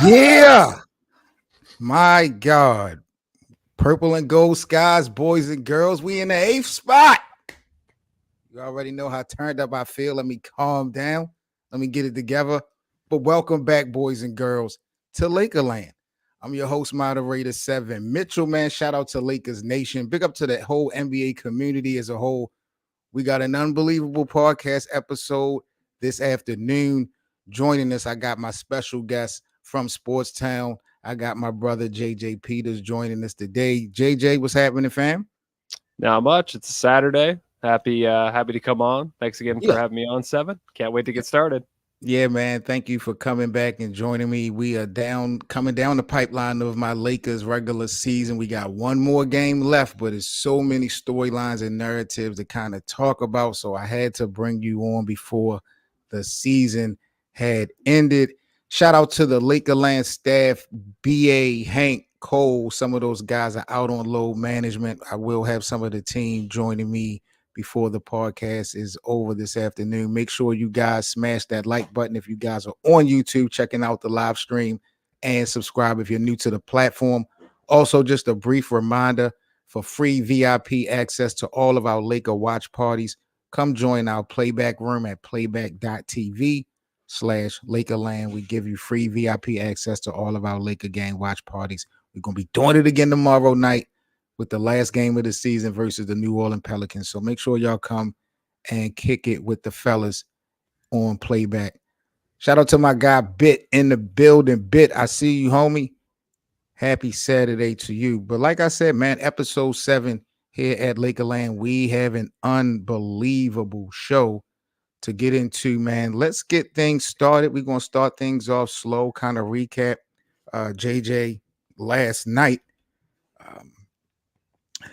Yeah, my God. Purple and gold skies, boys and girls. We in the 8th spot. You already know how turned up I feel. Let me calm down. Let me get it together. But welcome back, boys and girls, to Lakerland. I'm your host, moderator 7. Mitchell, man, shout out to Lakers Nation. Big up to the whole NBA community as a whole. We got an unbelievable podcast episode this afternoon. Joining us, I got my special guest from Sportstown. I got my brother JJ Peters joining us today. JJ, what's happening, fam? Not much. It's a Saturday. Happy to come on. Thanks again for Yeah. having me on, Seven. Can't wait to get started. Yeah, man. Thank you for coming back and joining me. We are coming down the pipeline of my Lakers regular season. We got one more game left, but it's so many storylines and narratives to kind of talk about. So I had to bring you on before the season had ended. Shout out to the Lakerland staff, BA, Hank, Cole. Some of those guys are out on load management. I will have some of the team joining me before the podcast is over this afternoon. Make sure you guys smash that like button if you guys are on YouTube checking out the live stream, and subscribe if you're new to the platform. Also, just a brief reminder for free VIP access to all of our Laker watch parties. Come join our playback room at playback.tv/Lakerland. We give you free VIP access to all of our Laker game watch parties. We're going to be doing it again tomorrow night with the last game of the season versus the New Orleans Pelicans. So make sure y'all come and kick it with the fellas on playback. Shout out to my guy Bit in the building. Bit, I see you, homie. Happy Saturday to you. But like I said, man, episode 7 here at Lakerland, we have an unbelievable show to get into, man. Let's get things started. We're going to start things off slow, kind of recap JJ last night.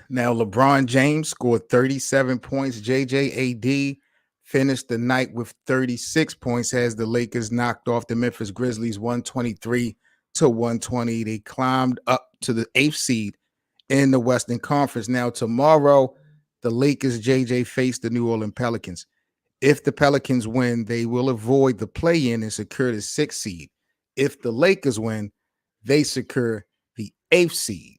Now, LeBron James scored 37 points. JJAD finished the night with 36 points as the Lakers knocked off the Memphis Grizzlies 123-120. They climbed up to the 8th seed in the Western Conference. Now, tomorrow, the Lakers, JJ, face the New Orleans Pelicans. If the Pelicans win, they will avoid the play-in and secure the 6th seed. If the Lakers win, they secure the 8th seed.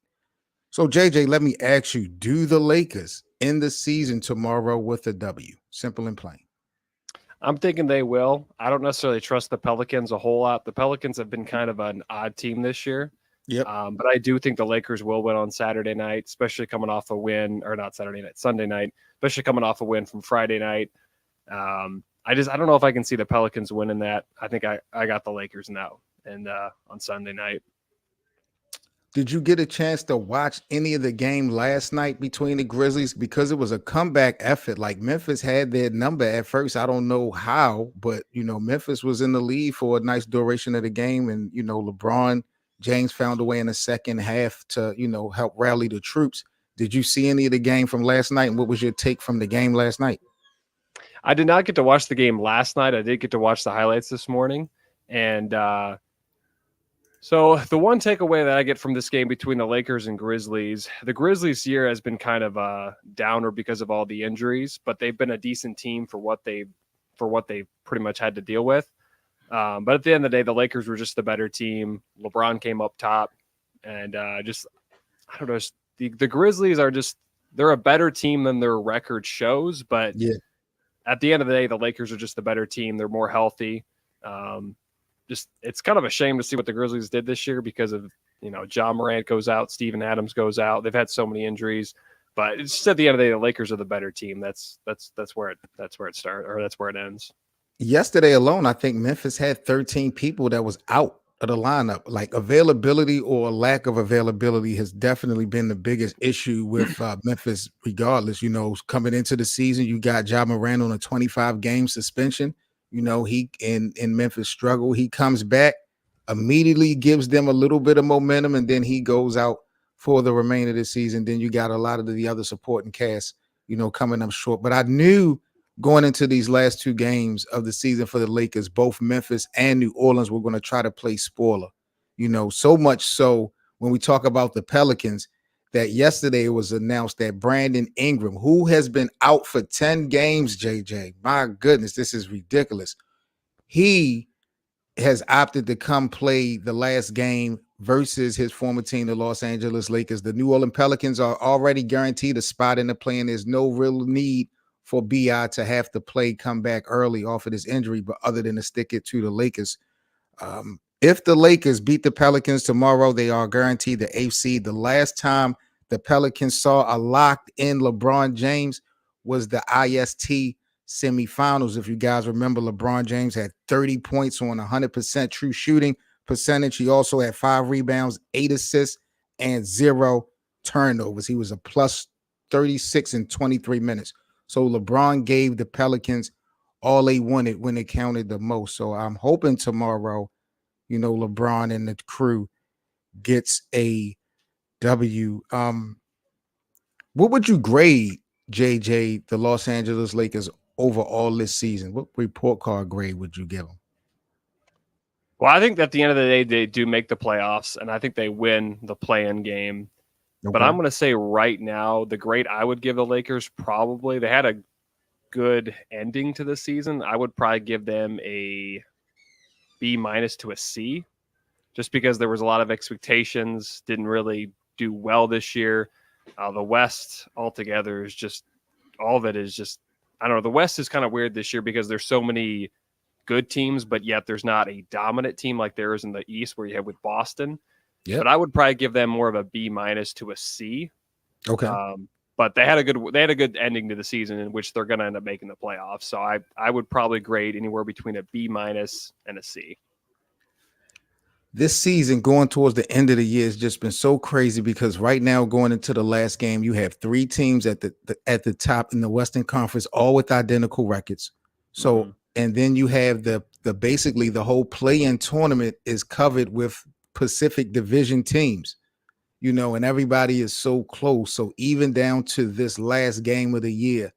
So, JJ, let me ask you, do the Lakers end the season tomorrow with a W? Simple and plain. I'm thinking they will. I don't necessarily trust the Pelicans a whole lot. The Pelicans have been kind of an odd team this year. Yep. But I do think the Lakers will win on Saturday night, especially coming off a win, or not Saturday night, Sunday night, especially coming off a win from Friday night. I don't know if I can see the Pelicans winning that. I think I got the Lakers now and on Sunday night. Did you get a chance to watch any of the game last night between the Grizzlies? Because it was a comeback effort. Like, Memphis had their number at first. I don't know how, but, Memphis was in the lead for a nice duration of the game. And, LeBron James found a way in the second half to, help rally the troops. Did you see any of the game from last night? And what was your take from the game last night? I did not get to watch the game last night. I did get to watch the highlights this morning. And so the one takeaway that I get from this game between the Lakers and Grizzlies, the Grizzlies year has been kind of a downer because of all the injuries, but they've been a decent team for what they pretty much had to deal with. But at the end of the day, the Lakers were just the better team. LeBron came up top, and I don't know. The Grizzlies they're a better team than their record shows, but yeah. At the end of the day, the Lakers are just the better team. They're more healthy. It's kind of a shame to see what the Grizzlies did this year because of, Ja Morant goes out, Steven Adams goes out. They've had so many injuries, but it's just at the end of the day, the Lakers are the better team. That's where it starts, or that's where it ends. Yesterday alone, I think Memphis had 13 people that was out of the lineup. Like, availability or lack of availability has definitely been the biggest issue with Memphis. Regardless, coming into the season, you got Ja Morant on a 25-game suspension. He in Memphis struggle. He comes back, immediately gives them a little bit of momentum, and then he goes out for the remainder of the season. Then you got a lot of the other supporting cast, coming up short. But I knew going into these last 2 games of the season for the Lakers, both Memphis and New Orleans were going to try to play spoiler. So much so when we talk about the Pelicans, that yesterday it was announced that Brandon Ingram, who has been out for 10 games, JJ, my goodness, this is ridiculous. He has opted to come play the last game versus his former team, the Los Angeles Lakers. The New Orleans Pelicans are already guaranteed a spot in the play, and there's no real need for BI to have to come back early off of this injury, but other than to stick it to the Lakers. If the Lakers beat the Pelicans tomorrow, they are guaranteed the eighth seed. The last time the Pelicans saw a locked-in LeBron James was the IST semifinals. If you guys remember, LeBron James had 30 points on 100% true shooting percentage. He also had 5 rebounds, 8 assists, and 0 turnovers. He was a plus 36 in 23 minutes. So LeBron gave the Pelicans all they wanted when it counted the most. So I'm hoping tomorrow, LeBron and the crew gets a W. What would you grade, JJ, the Los Angeles Lakers overall this season? What report card grade would you give them? Well, I think at the end of the day, they do make the playoffs, and I think they win the play-in game. Okay. But I'm going to say right now, the grade I would give the Lakers, probably, they had a good ending to the season. I would probably give them a B- to a C, just because there was a lot of expectations, didn't really do well this year. The West altogether is just, all of it is just, I don't know. The West is kind of weird this year because there's so many good teams, but yet there's not a dominant team like there is in the East where you have with Boston. Yep. But I would probably give them more of a B- to a C. Okay. But they had a good ending to the season in which they're going to end up making the playoffs. So I would probably grade anywhere between a B- and a C. This season going towards the end of the year has just been so crazy because right now going into the last game, you have 3 teams at the top in the Western Conference, all with identical records. So, and then you have the basically the whole play-in tournament is covered with Pacific Division teams, and everybody is so close. So even down to this last game of the year,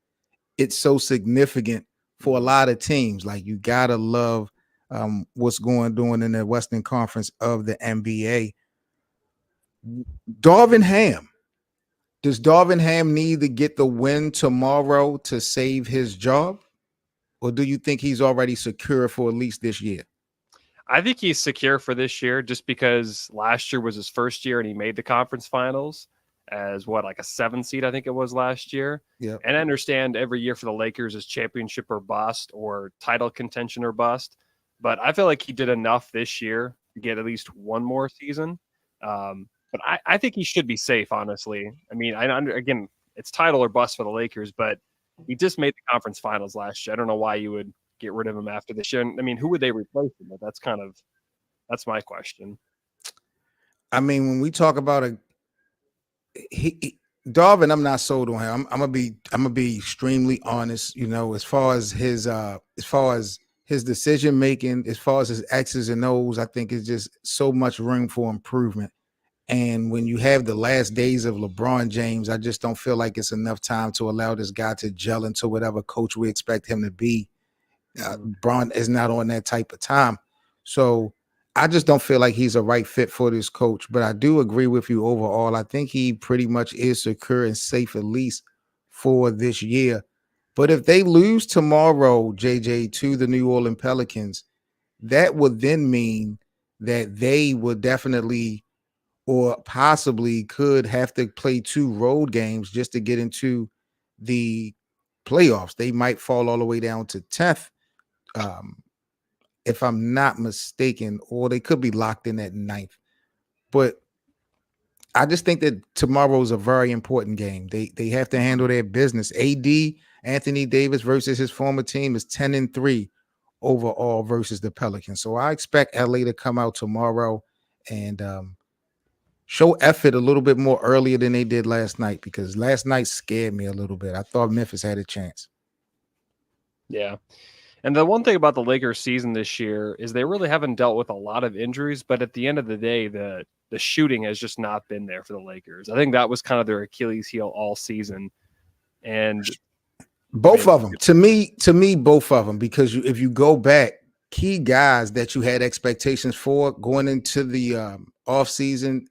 it's so significant for a lot of teams. Like, you gotta love what's going on in the Western Conference of the NBA. Darvin Ham. Does Darvin Ham need to get the win tomorrow to save his job? Or do you think he's already secure for at least this year? I think he's secure for this year just because last year was his first year and he made the conference finals as like a 7 seed, I think it was last year. Yeah. And I understand every year for the Lakers is championship or bust or title contention or bust. But I feel like he did enough this year to get at least one more season. But I think he should be safe, honestly. I mean, again, it's title or bust for the Lakers, but he just made the conference finals last year. I don't know why you would get rid of him after this year. I mean, who would they replace him with? That's my question. I mean, when we talk about Darvin, I'm not sold on him. I'm gonna be extremely honest. As far as his decision making, as far as his X's and O's, I think it's just so much room for improvement. And when you have the last days of LeBron James, I just don't feel like it's enough time to allow this guy to gel into whatever coach we expect him to be. Bron is not on that type of time. So I just don't feel like he's a right fit for this coach. But I do agree with you overall. I think he pretty much is secure and safe, at least for this year. But if they lose tomorrow, JJ, to the New Orleans Pelicans, that would then mean that they would definitely or possibly could have to play 2 road games just to get into the playoffs. They might fall all the way down to 10th. If I'm not mistaken, or they could be locked in at 9th. But I just think that tomorrow is a very important game. They have to handle their business. AD, Anthony Davis versus his former team is 10-3 overall versus the Pelicans. So I expect LA to come out tomorrow and show effort a little bit more earlier than they did last night, because last night scared me a little bit. I thought Memphis had a chance. Yeah. And the one thing about the Lakers season this year is they really haven't dealt with a lot of injuries, but at the end of the day, the shooting has just not been there for the Lakers. I think that was kind of their Achilles heel all season. And both of them, to me, both of them, because if you go back, key guys that you had expectations for going into the offseason,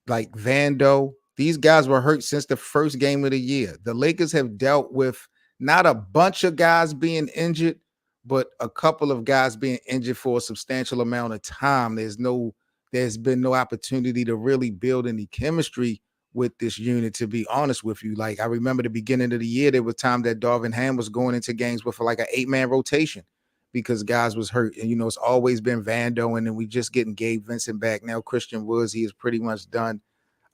like Vando, these guys were hurt since the first game of the year. The Lakers have dealt with not a bunch of guys being injured, but a couple of guys being injured for a substantial amount of time, there's been no opportunity to really build any chemistry with this unit, to be honest with you. Like, I remember the beginning of the year, there was time that Darvin Ham was going into games with like an 8-man rotation because guys was hurt. And, it's always been Vando, and then we just getting Gabe Vincent back. Now Christian Woods, he is pretty much done.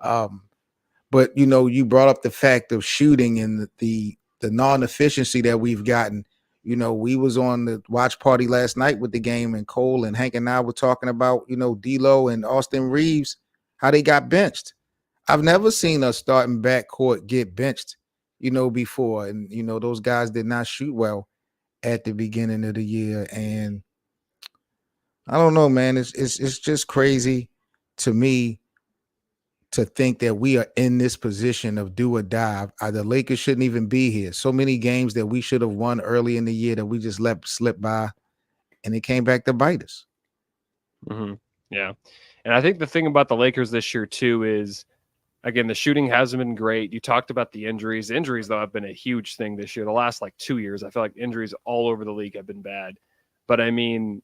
But, you brought up the fact of shooting and the non-efficiency that we've gotten. We was on the watch party last night with the game, and Cole and Hank and I were talking about, D'Lo and Austin Reeves, how they got benched. I've never seen a starting backcourt get benched, before. And, those guys did not shoot well at the beginning of the year. And I don't know, man. It's just crazy to me to think that we are in this position of do or die. The Lakers shouldn't even be here. So many games that we should have won early in the year that we just let slip by, and it came back to bite us. Mm-hmm. Yeah. And I think the thing about the Lakers this year too is, again, the shooting hasn't been great. You talked about the injuries. Injuries, though, have been a huge thing this year. The last 2 years, I feel like injuries all over the league have been bad. But I mean,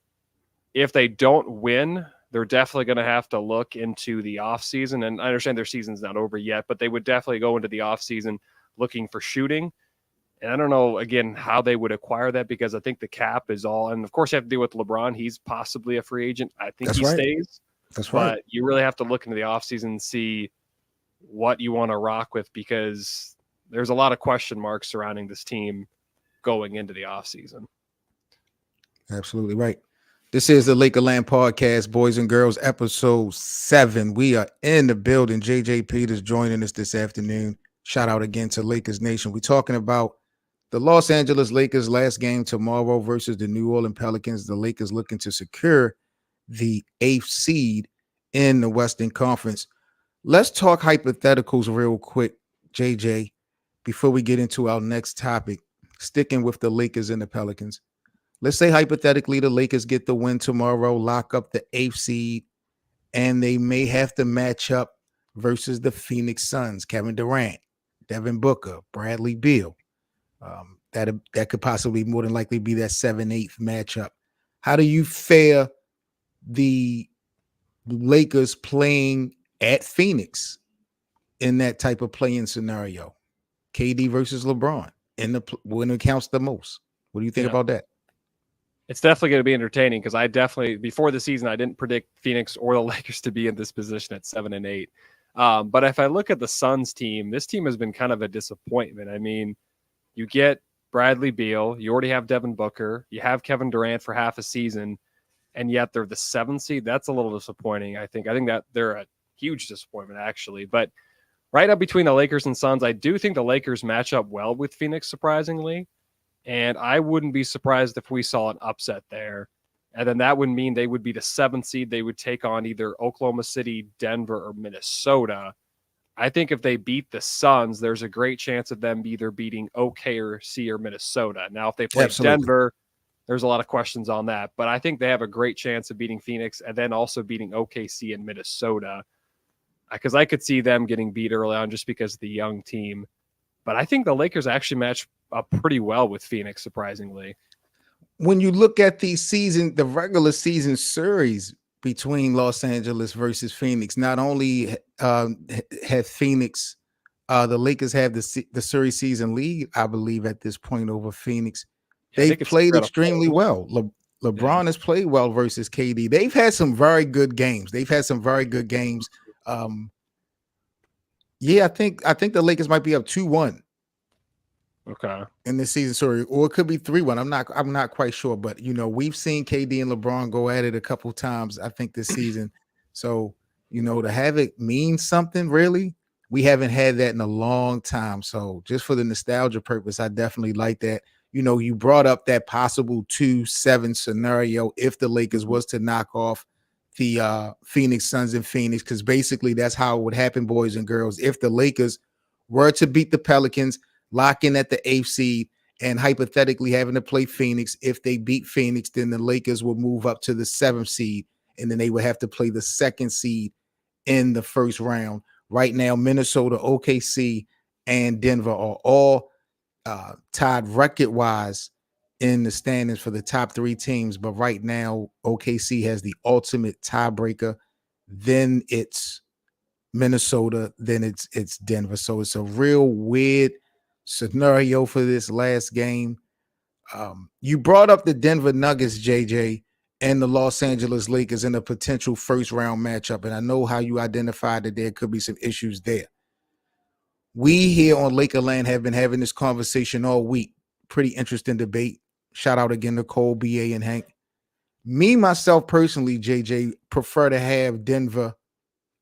if they don't win, they're definitely going to have to look into the offseason. And I understand their season's not over yet, but they would definitely go into the offseason looking for shooting. And I don't know, again, how they would acquire that, because I think the cap is all. And of course, you have to deal with LeBron. He's possibly a free agent. I think That's he right. stays. That's right. But you really have to look into the offseason and see what you want to rock with, because there's a lot of question marks surrounding this team going into the offseason. Absolutely right. This is the Lakerland Podcast, boys and girls, episode 7. We are in the building. JJ Peters joining us this afternoon. Shout out again to Lakers Nation. We're talking about the Los Angeles Lakers last game tomorrow versus the New Orleans Pelicans. The Lakers looking to secure the 8th seed in the Western Conference. Let's talk hypotheticals real quick, JJ, before we get into our next topic, sticking with the Lakers and the Pelicans. Let's say hypothetically the Lakers get the win tomorrow, lock up the 8th seed, and they may have to match up versus the Phoenix Suns, Kevin Durant, Devin Booker, Bradley Beal. That could possibly more than likely be that 7-8 matchup. How do you fare the Lakers playing at Phoenix in that type of playing scenario? KD versus LeBron when it counts the most. What do you think about that? It's definitely going to be entertaining, because before the season, I didn't predict Phoenix or the Lakers to be in this position at 7-8. But if I look at the Suns team, this team has been kind of a disappointment. I mean, you get Bradley Beal, you already have Devin Booker, you have Kevin Durant for half a season, and yet they're the 7th seed. That's a little disappointing, I think. I think that they're a huge disappointment, actually. But right up between the Lakers and Suns, I do think the Lakers match up well with Phoenix, surprisingly. And I wouldn't be surprised if we saw an upset there. And then that would mean they would be the 7th seed. They would take on either Oklahoma City, Denver, or Minnesota. I think if they beat the Suns, there's a great chance of them either beating OKC or Minnesota. Now, if they play Denver, there's a lot of questions on that. But I think they have a great chance of beating Phoenix and then also beating OKC and Minnesota, because I could see them getting beat early on just because of the young team. But I think the Lakers actually match up pretty well with Phoenix, surprisingly. When you look at the regular season series between Los Angeles versus Phoenix, not only have Phoenix, the Lakers have the series season lead, I believe, at this point over Phoenix. They've played extremely well. LeBron has played well versus KD. They've had some very good games. I think the Lakers might be up 2-1. Okay. In this season, sorry, or it could be 3-1. I'm not quite sure, but we've seen KD and LeBron go at it a couple times, I think, this season. So, to have it mean something, really, we haven't had that in a long time. So just for the nostalgia purpose, I definitely like that. You brought up that possible 2-7 scenario if the Lakers was to knock off the Phoenix Suns in Phoenix, because basically that's how it would happen, boys and girls. If the Lakers were to beat the Pelicans, lock in at the 8th seed, and hypothetically having to play Phoenix, if they beat Phoenix, then the Lakers will move up to the 7th seed, and then they would have to play the 2nd seed in the first round. Right now, Minnesota, OKC, and Denver are all tied record-wise in the standings for the top three teams. But right now, OKC has the ultimate tiebreaker. Then it's Minnesota. Then it's Denver. So it's a real weird scenario for this last game. You brought up the Denver Nuggets, JJ, and the Los Angeles Lakers in a potential first round matchup. And I know how you identified that there could be some issues there. We here on Lakerland have been having this conversation all week. Pretty interesting debate. Shout out again to Cole, BA, and Hank. Me, myself, personally, JJ, prefer to have Denver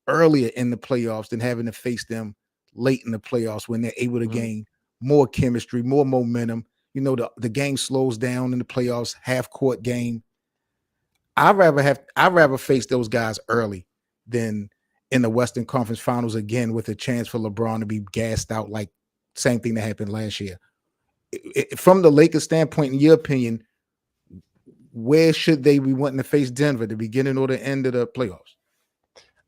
earlier in the playoffs than having to face them late in the playoffs when they're able to gain more chemistry, more momentum. You know, the game slows down in the playoffs, half court game. I'd rather face those guys early than in the Western Conference Finals again with a chance for LeBron to be gassed out like same thing that happened last year. From the Lakers standpoint, in your opinion, where should they be wanting to face Denver, the beginning or the end of the playoffs?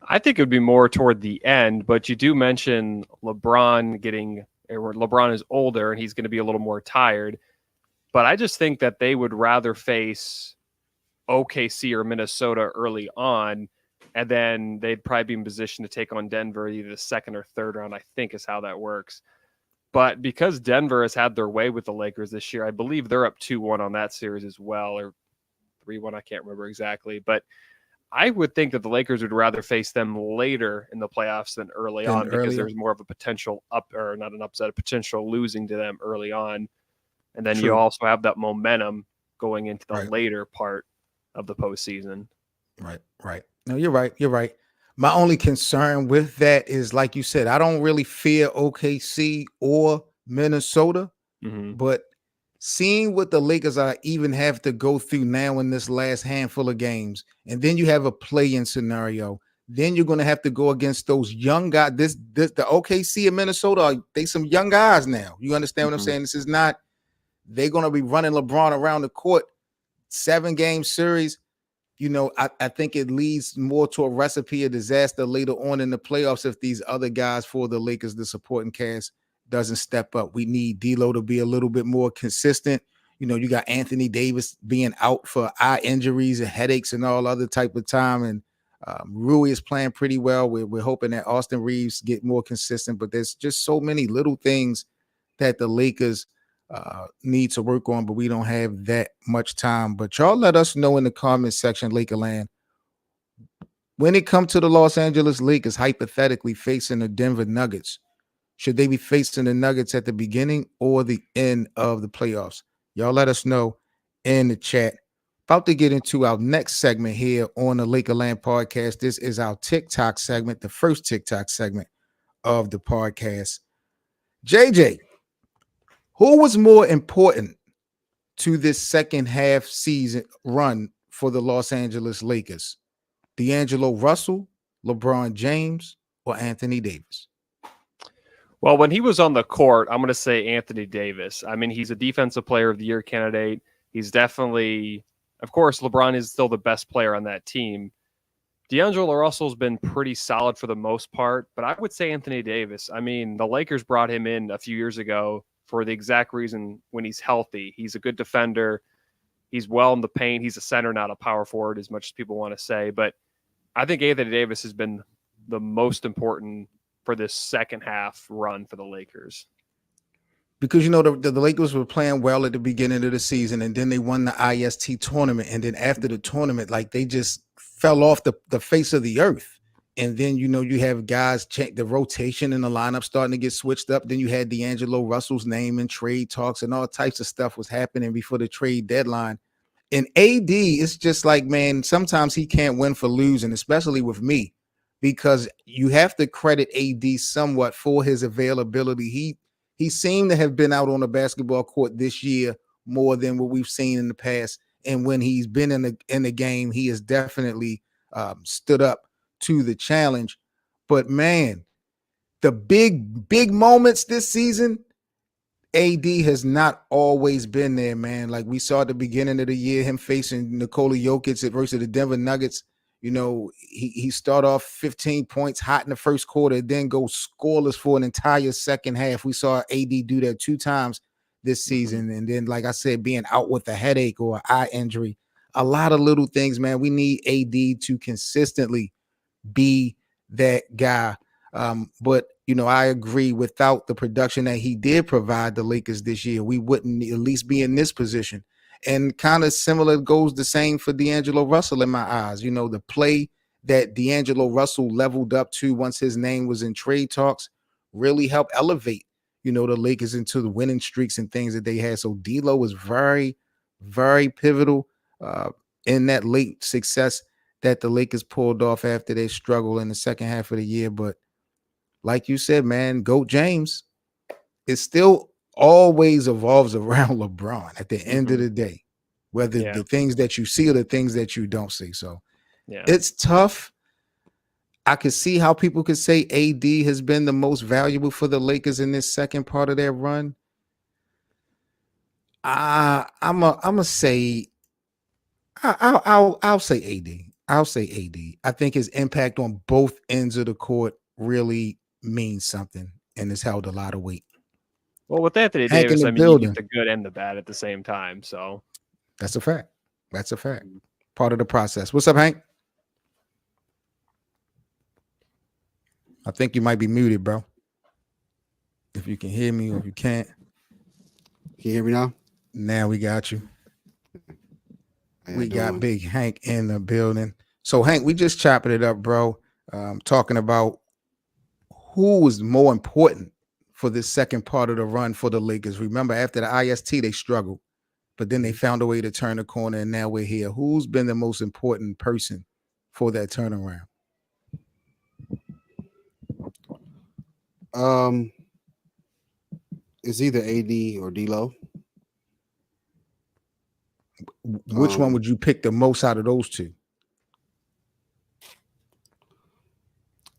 I think it would be more toward the end, but you do mention LeBron is older and he's going to be a little more tired. But I just think that they would rather face OKC or Minnesota early on, and then they'd probably be in position to take on Denver either the second or third round, I think is how that works. But because Denver has had their way with the Lakers this year, I believe they're up 2-1 on that series as well, or 3-1, I can't remember exactly. But I would think that the Lakers would rather face them later in the playoffs than early on because there's more of a potential a potential losing to them early on. And then you also have that momentum going into the later part of the postseason. Right. No, you're right. My only concern with that is, like you said, I don't really fear OKC or Minnesota, but seeing what the Lakers are even have to go through now in this last handful of games, and then you have a play-in scenario, then you're going to have to go against those young guys. The OKC and Minnesota, they some young guys now. You understand what I'm saying? This is not, they're going to be running LeBron around the court, 7-game series. You know, I think it leads more to a recipe of disaster later on in the playoffs if these other guys for the Lakers, the supporting cast, doesn't step up. We need D'Lo to be a little bit more consistent. You know, you got Anthony Davis being out for eye injuries and headaches and all other type of time. And Rui is playing pretty well. We're hoping that Austin Reeves get more consistent, but there's just so many little things that the Lakers need to work on, but we don't have that much time. But y'all let us know in the comment section, Lakerland, when it comes to the Los Angeles Lakers hypothetically facing the Denver Nuggets, should they be facing the Nuggets at the beginning or the end of the playoffs? Y'all let us know in the chat. About to get into our next segment here on the Lakerland podcast. This is our TikTok segment, the first TikTok segment of the podcast. JJ, who was more important to this second half season run for the Los Angeles Lakers? D'Angelo Russell, LeBron James, or Anthony Davis? Well, when he was on the court, I'm going to say Anthony Davis. I mean, he's a defensive player of the year candidate. He's definitely, of course, LeBron is still the best player on that team. D'Angelo Russell's been pretty solid for the most part, but I would say Anthony Davis. I mean, the Lakers brought him in a few years ago for the exact reason when he's healthy. He's a good defender. He's well in the paint. He's a center, not a power forward, as much as people want to say. But I think Anthony Davis has been the most important for this second half run for the Lakers. Because, you know, the Lakers were playing well at the beginning of the season, and then they won the IST tournament. And then after the tournament, like, they just fell off the face of the earth. And then, you know, you have guys check the rotation in the lineup starting to get switched up. Then you had D'Angelo Russell's name in trade talks and all types of stuff was happening before the trade deadline. And AD, it's just like, man, sometimes he can't win for losing, especially with me, because you have to credit AD somewhat for his availability. He seemed to have been out on the basketball court this year more than what we've seen in the past. And when he's been in the game, he has definitely stood up to the challenge. But man, the big moments this season, AD has not always been there, man. Like we saw at the beginning of the year, him facing Nikola Jokic versus the Denver Nuggets. You know, he start off 15 points hot in the first quarter, then go scoreless for an entire second half. We saw AD do that 2 times this season. And then, like I said, being out with a headache or eye injury, a lot of little things, man. We need AD to consistently be that guy. But I agree. Without the production that he did provide the Lakers this year, we wouldn't at least be in this position. And kind of similar goes the same for D'Angelo Russell in my eyes. The play that D'Angelo Russell leveled up to once his name was in trade talks really helped elevate, the Lakers into the winning streaks and things that they had. So D'Lo was very, very pivotal in that late success that the Lakers pulled off after they struggled in the second half of the year. But like you said, man, GOAT James, it still always evolves around LeBron at the end of the day, whether the things that you see or the things that you don't see. So it's tough. I could see how people could say AD has been the most valuable for the Lakers in this second part of their run. I'm a say I'll say AD. I'll say AD. I think his impact on both ends of the court really means something and has held a lot of weight. Well, with Anthony Davis, I mean, you get the good and the bad at the same time. So that's a fact. That's a fact. Part of the process. What's up, Hank? I think you might be muted, bro. If you can hear me or if you can't. Can you hear me now? Now we got you. We got Big Hank in the building. So, Hank, we just chopping it up, bro. Talking about who was more important for this second part of the run for the Lakers. Remember, after the IST, they struggled, but then they found a way to turn the corner, and now we're here. Who's been the most important person for that turnaround? It's either AD or D'Lo. Which one would you pick the most out of those two?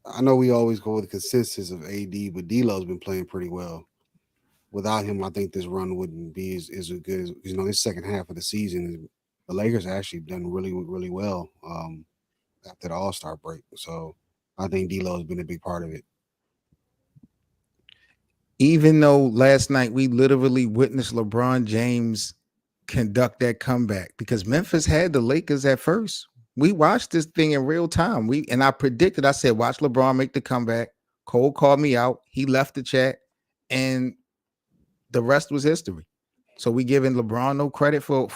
I know we always go with the consensus of AD, but D'Lo's been playing pretty well. Without him, I think this run wouldn't be as good as this second half of the season. The Lakers actually done really, really well after the All-Star break. So I think D'Lo has been a big part of it. Even though last night we literally witnessed LeBron James conduct that comeback because Memphis had the Lakers at first. We watched this thing in real time. I said, watch LeBron make the comeback. Cole called me out. He left the chat, and the rest was history. So we giving LeBron no credit for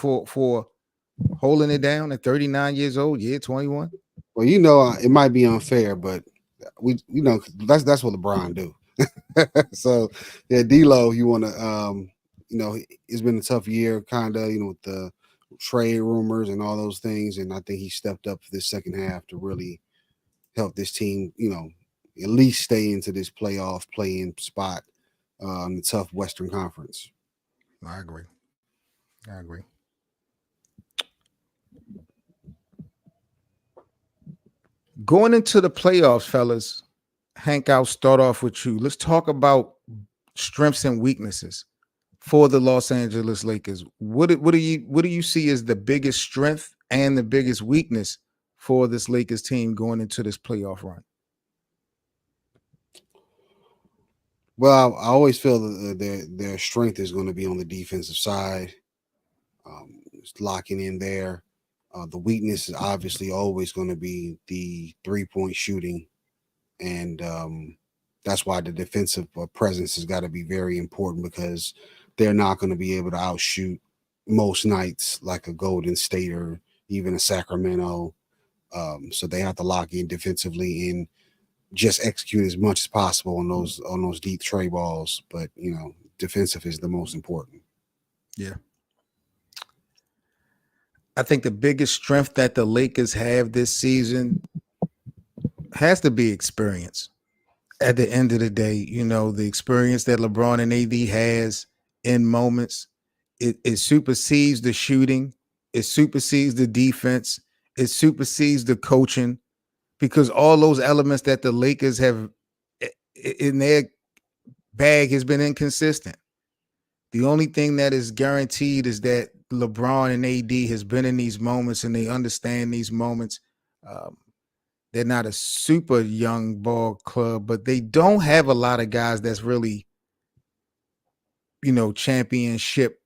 holding it down at 39 years old, 21. Well, it might be unfair, but that's what LeBron do. So D'Lo, you want to it's been a tough year, kind of, with the trade rumors and all those things. And I think he stepped up for this second half to really help this team, at least stay into this playoff play-in spot in the tough Western Conference. I agree. Going into the playoffs, fellas, Hank, I'll start off with you. Let's talk about strengths and weaknesses for the Los Angeles Lakers. What do you see as the biggest strength and the biggest weakness for this Lakers team going into this playoff run? Well, I always feel that their strength is going to be on the defensive side, locking in there. The weakness is obviously always going to be the three-point shooting, and that's why the defensive presence has got to be very important because they're not going to be able to outshoot most nights like a Golden State or even a Sacramento. So they have to lock in defensively and just execute as much as possible on those deep tray balls. But defensive is the most important. Yeah. I think the biggest strength that the Lakers have this season has to be experience. At the end of the day, the experience that LeBron and AD has in moments, it supersedes the shooting, it supersedes the defense, it supersedes the coaching, because all those elements that the Lakers have in their bag has been inconsistent. The only thing that is guaranteed is that LeBron and AD has been in these moments and they understand these moments. They're not a super young ball club, but they don't have a lot of guys that's really championship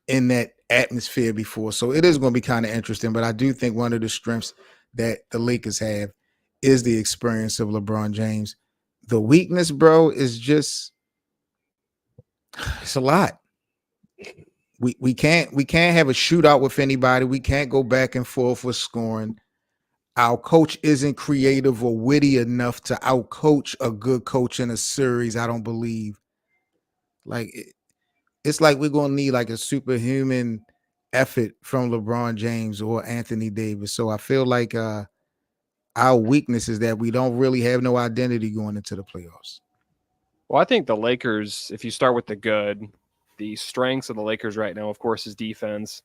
in that atmosphere before. So it is going to be kind of interesting. But I do think one of the strengths that the Lakers have is the experience of LeBron James. The weakness, bro, is just it's a lot. We can't have a shootout with anybody. We can't go back and forth with scoring. Our coach isn't creative or witty enough to outcoach a good coach in a series. I don't believe. It's like we're gonna need like a superhuman effort from LeBron James or Anthony Davis. So I feel like our weakness is that we don't really have no identity going into the playoffs. Well, I think the Lakers, if you start with the good, the strengths of the Lakers right now, of course, is defense.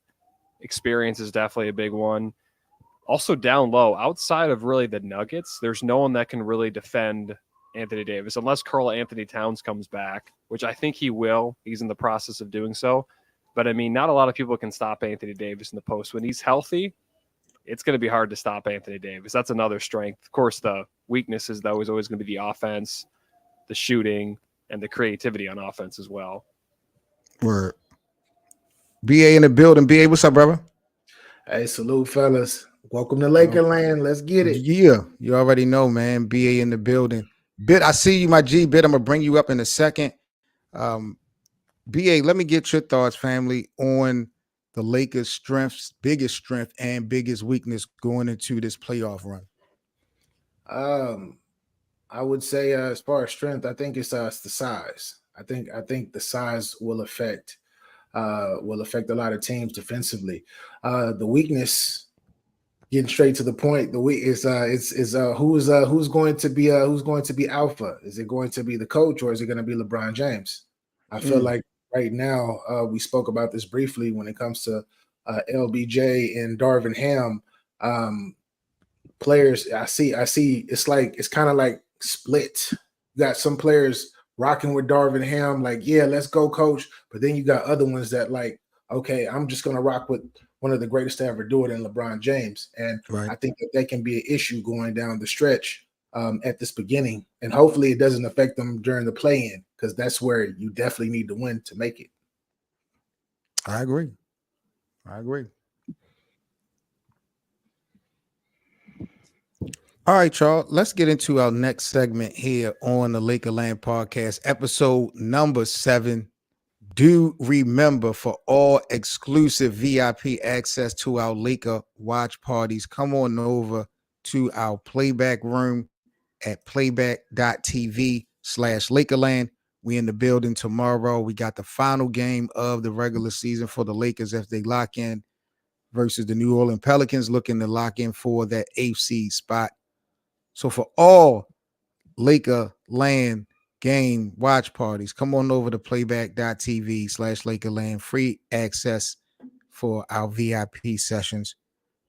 Experience is definitely a big one. Also down low, outside of really the Nuggets, there's no one that can really defend Anthony Davis unless Karl Anthony Towns comes back, which I think he will. He's in the process of doing so. But, I mean, not a lot of people can stop Anthony Davis in the post. When he's healthy, it's going to be hard to stop Anthony Davis. That's another strength. Of course, the weaknesses, though, is always going to be the offense, the shooting, and the creativity on offense as well. Word. BA in the building. BA, what's up, brother? Hey, salute, fellas. Welcome to Lakerland. Let's get it. Yeah, you already know, man. BA in the building. Bit, I see you, my G. Bit, I'm going to bring you up in a second. BA, let me get your thoughts, family, on the Lakers' strengths, biggest strength and biggest weakness going into this playoff run. I would say as far as strength, I think it's the size. I think the size will affect a lot of teams defensively. The weakness, getting straight to the point, who's going to be alpha? Is it going to be the coach or is it going to be LeBron James? I feel like right now, we spoke about this briefly when it comes to LBJ and Darvin Ham. Players, I see it's kind of like split. You got some players rocking with Darvin Ham, like, yeah, let's go, coach. But then you got other ones that like, okay, I'm just gonna rock with one of the greatest to ever do it in LeBron James. And I think that can be an issue going down the stretch at this beginning. And hopefully it doesn't affect them during the play-in, because that's where you definitely need to win to make it. I agree. All right, y'all. Let's get into our next segment here on the Lakerland podcast, episode number 7. Do remember, for all exclusive VIP access to our Laker watch parties, come on over to our playback room at playback.tv/Lakerland. We in the building tomorrow. We got the final game of the regular season for the Lakers as they lock in versus the New Orleans Pelicans, looking to lock in for that 8th seed spot. So for all Laker land game watch parties, come on over to playback.tv/Lakerland. Free access for our VIP sessions.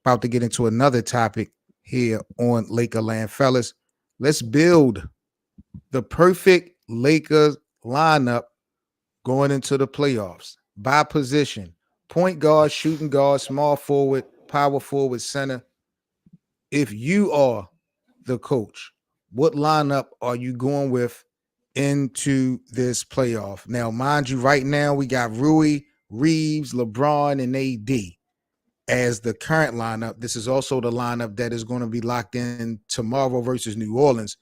About to get into another topic here on Lakerland, fellas. Let's build the perfect Lakers lineup going into the playoffs by position: point guard, shooting guard, small forward, power forward, center. If you are the coach, what lineup are you going with into this playoff? Now, mind you, right now we got Rui, Reeves, LeBron, and AD as the current lineup. This is also the lineup that is going to be locked in tomorrow versus New Orleans.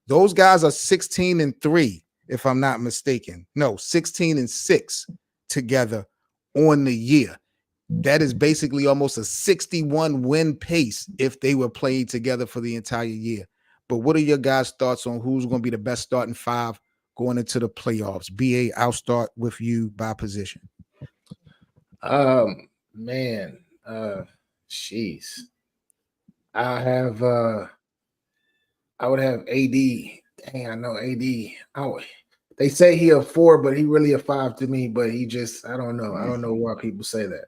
Those guys are 16-3, if I'm not mistaken. No, 16-6 together on the year. That is basically almost a 61 win pace if they were playing together for the entire year. But what are your guys' thoughts on who's going to be the best starting 5 going into the playoffs? BA, I'll start with you by position. Jeez. I would have AD. Dang, I know AD. They say he a 4, but he really a 5 to me. But he just, I don't know. I don't know why people say that.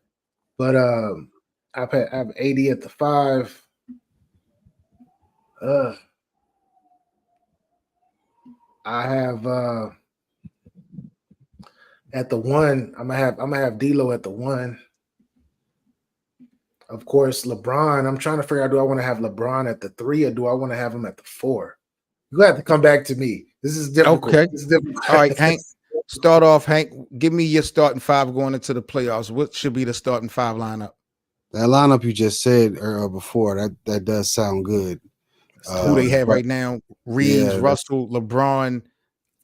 But I have AD at the 5. I have at the 1. I'm gonna have D'Lo at the 1. Of course, LeBron. I'm trying to figure out, do I want to have LeBron at the 3 or do I want to have him at the 4? You have to come back to me. This is difficult. Okay. This is difficult. All right, start off, Hank. Give me your starting five going into the playoffs. What should be the starting five lineup? That lineup you just said before, that does sound good. Who they have right now? Reeves, yeah, Russell, LeBron,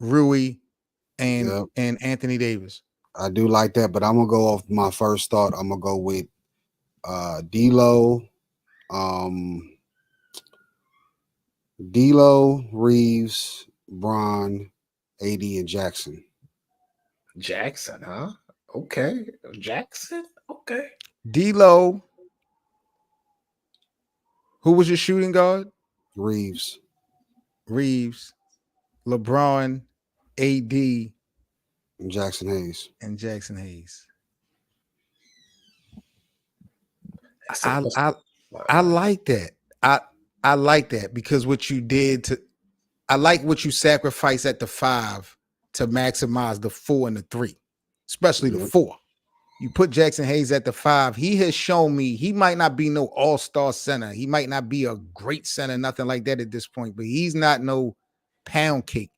Rui, and Yep. and Anthony Davis. I do like that, but I'm gonna go off my first thought. I'm gonna go with D'Lo, Reeves, Bron, AD, and Jackson. Jackson, huh? Okay. Jackson? Okay. D'Lo. Who was your shooting guard? Reeves. LeBron, AD, And Jackson Hayes. I like that. I like that because what you did to, I like what you sacrificed at the 5 to maximize the 4 and the 3, especially the 4. You put Jackson Hayes at the 5. He has shown me he might not be no all-star center. He might not be a great center, nothing like that at this point, but he's not no pound cake.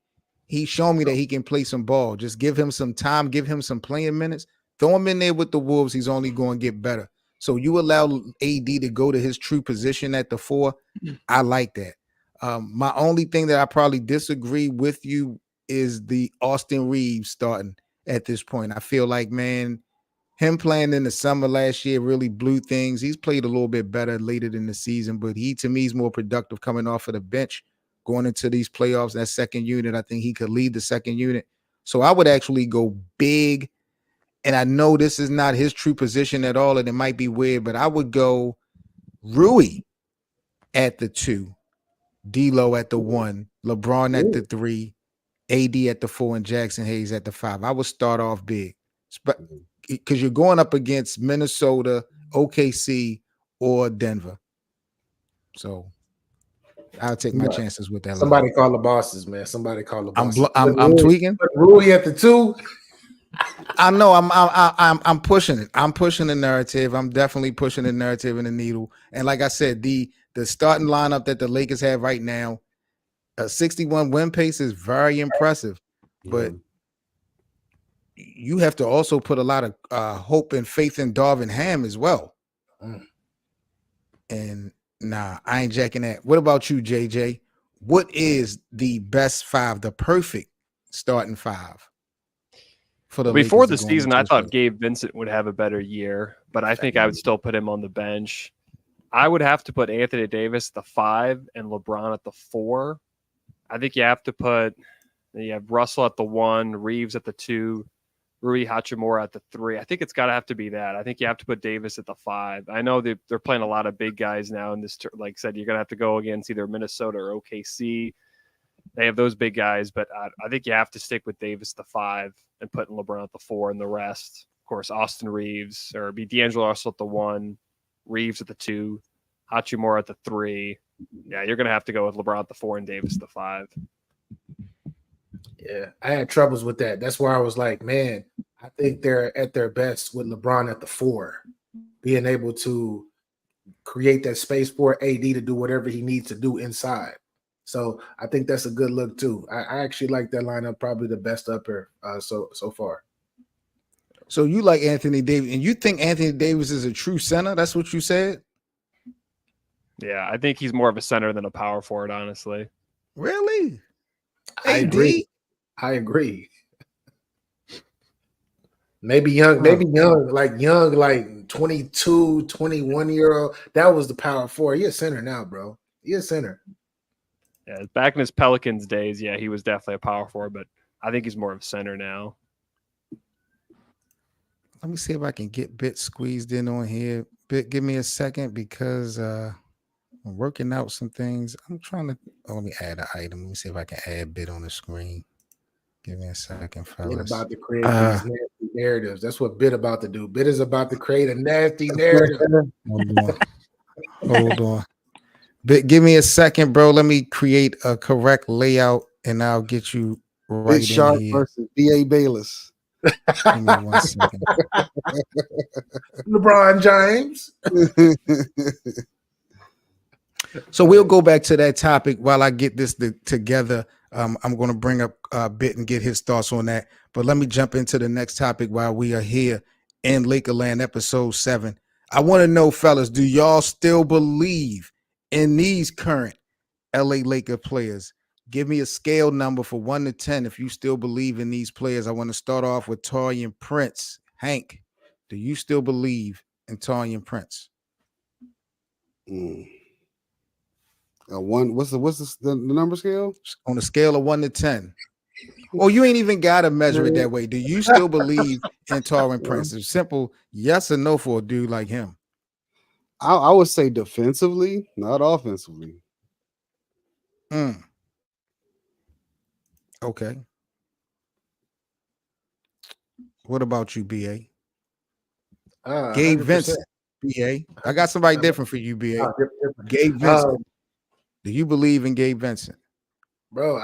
He's shown me that he can play some ball. Just give him some time, give him some playing minutes. Throw him in there with the Wolves. He's only going to get better. So you allow AD to go to his true position at the 4. I like that. My only thing that I probably disagree with you is the Austin Reeves starting at this point. I feel like, man, him playing in the summer last year really blew things. He's played a little bit better later in the season, but he, to me, is more productive coming off of the bench going into these playoffs. That second unit, I think he could lead the second unit. So I would actually go big. And I know this is not his true position at all, and it might be weird, but I would go Rui at the 2, D'Lo at the 1, LeBron at the 3, AD at the 4, and Jackson Hayes at the 5. I would start off big because you're going up against Minnesota, OKC, or Denver. So I'll take my chances with that. Somebody call the bosses, man. Somebody call the bosses. I'm tweaking. Rui at the 2. I know I'm pushing it. I'm pushing the narrative. I'm definitely pushing the narrative and the needle. And like I said, the starting lineup that the Lakers have right now, a 61 win pace is very impressive. But you have to also put a lot of hope and faith in Darvin Ham as well. And nah, I ain't jacking that. What about you, JJ? What is the best 5, the perfect starting 5? Before the season, I thought Gabe Vincent would have a better year, but I think I would still put him on the bench. I would have to put Anthony Davis at the 5 and LeBron at the 4. I think you have Russell at the 1, Reeves at the 2, Rui Hachimura at the 3. I think it's got to have to be that. I think you have to put Davis at the 5. I know they're playing a lot of big guys now in this. Like I said, you're going to have to go against either Minnesota or OKC. They have those big guys, but I think you have to stick with Davis at the 5 and putting LeBron at the 4 and the rest. Of course, Austin Reeves or be D'Angelo Russell at the 1, Reeves at the 2, Hachimura at the 3. Yeah, you're going to have to go with LeBron at the 4 and Davis at the 5. Yeah, I had troubles with that. That's why I was like, man, I think they're at their best with LeBron at the 4, being able to create that space for AD to do whatever he needs to do inside. So I think that's a good look too. I actually like that lineup, probably the best up here so far. So you like Anthony Davis, and you think Anthony Davis is a true center? That's what you said? Yeah, I think he's more of a center than a power forward, honestly. Really? I agree. Maybe young, like 22, 21-year-old. That was the power forward. You're a center now, bro. You're a center. Yeah, back in his Pelicans days, yeah, he was definitely a power forward, but I think he's more of a center now. Let me see if I can get Bit squeezed in on here. Bit, give me a second because I'm working out some things. I'm trying to let me add an item. Let me see if I can add Bit on the screen. Give me a second, fellas. Bit about to create these nasty narratives. That's what Bit about to do. Bit is about to create a nasty narrative. Hold on. Bit, give me a second, bro. Let me create a correct layout, and I'll get you right Big Sharp in here. versus B.A. Bayless. Give me 1 second. LeBron James. So we'll go back to that topic while I get this together. I'm going to bring up Bit and get his thoughts on that. But let me jump into the next topic while we are here in Lakerland, episode 7. I want to know, fellas, do y'all still believe in these current LA Laker players? Give me a scale number for 1 to 10 if you still believe in these players. I want to start off with Taurean Prince. Hank, do you still believe in Taurean Prince? What's the number scale? On a scale of 1 to 10. Oh, you ain't even got to measure it that way. Do you still believe in Taurean Prince? It's simple yes or no for a dude like him. I would say defensively, not offensively. Okay. What about you, BA? Gabe 100%. Vincent, BA. I got somebody different for you, BA. Different. Gabe Vincent. Do you believe in Gabe Vincent? Bro,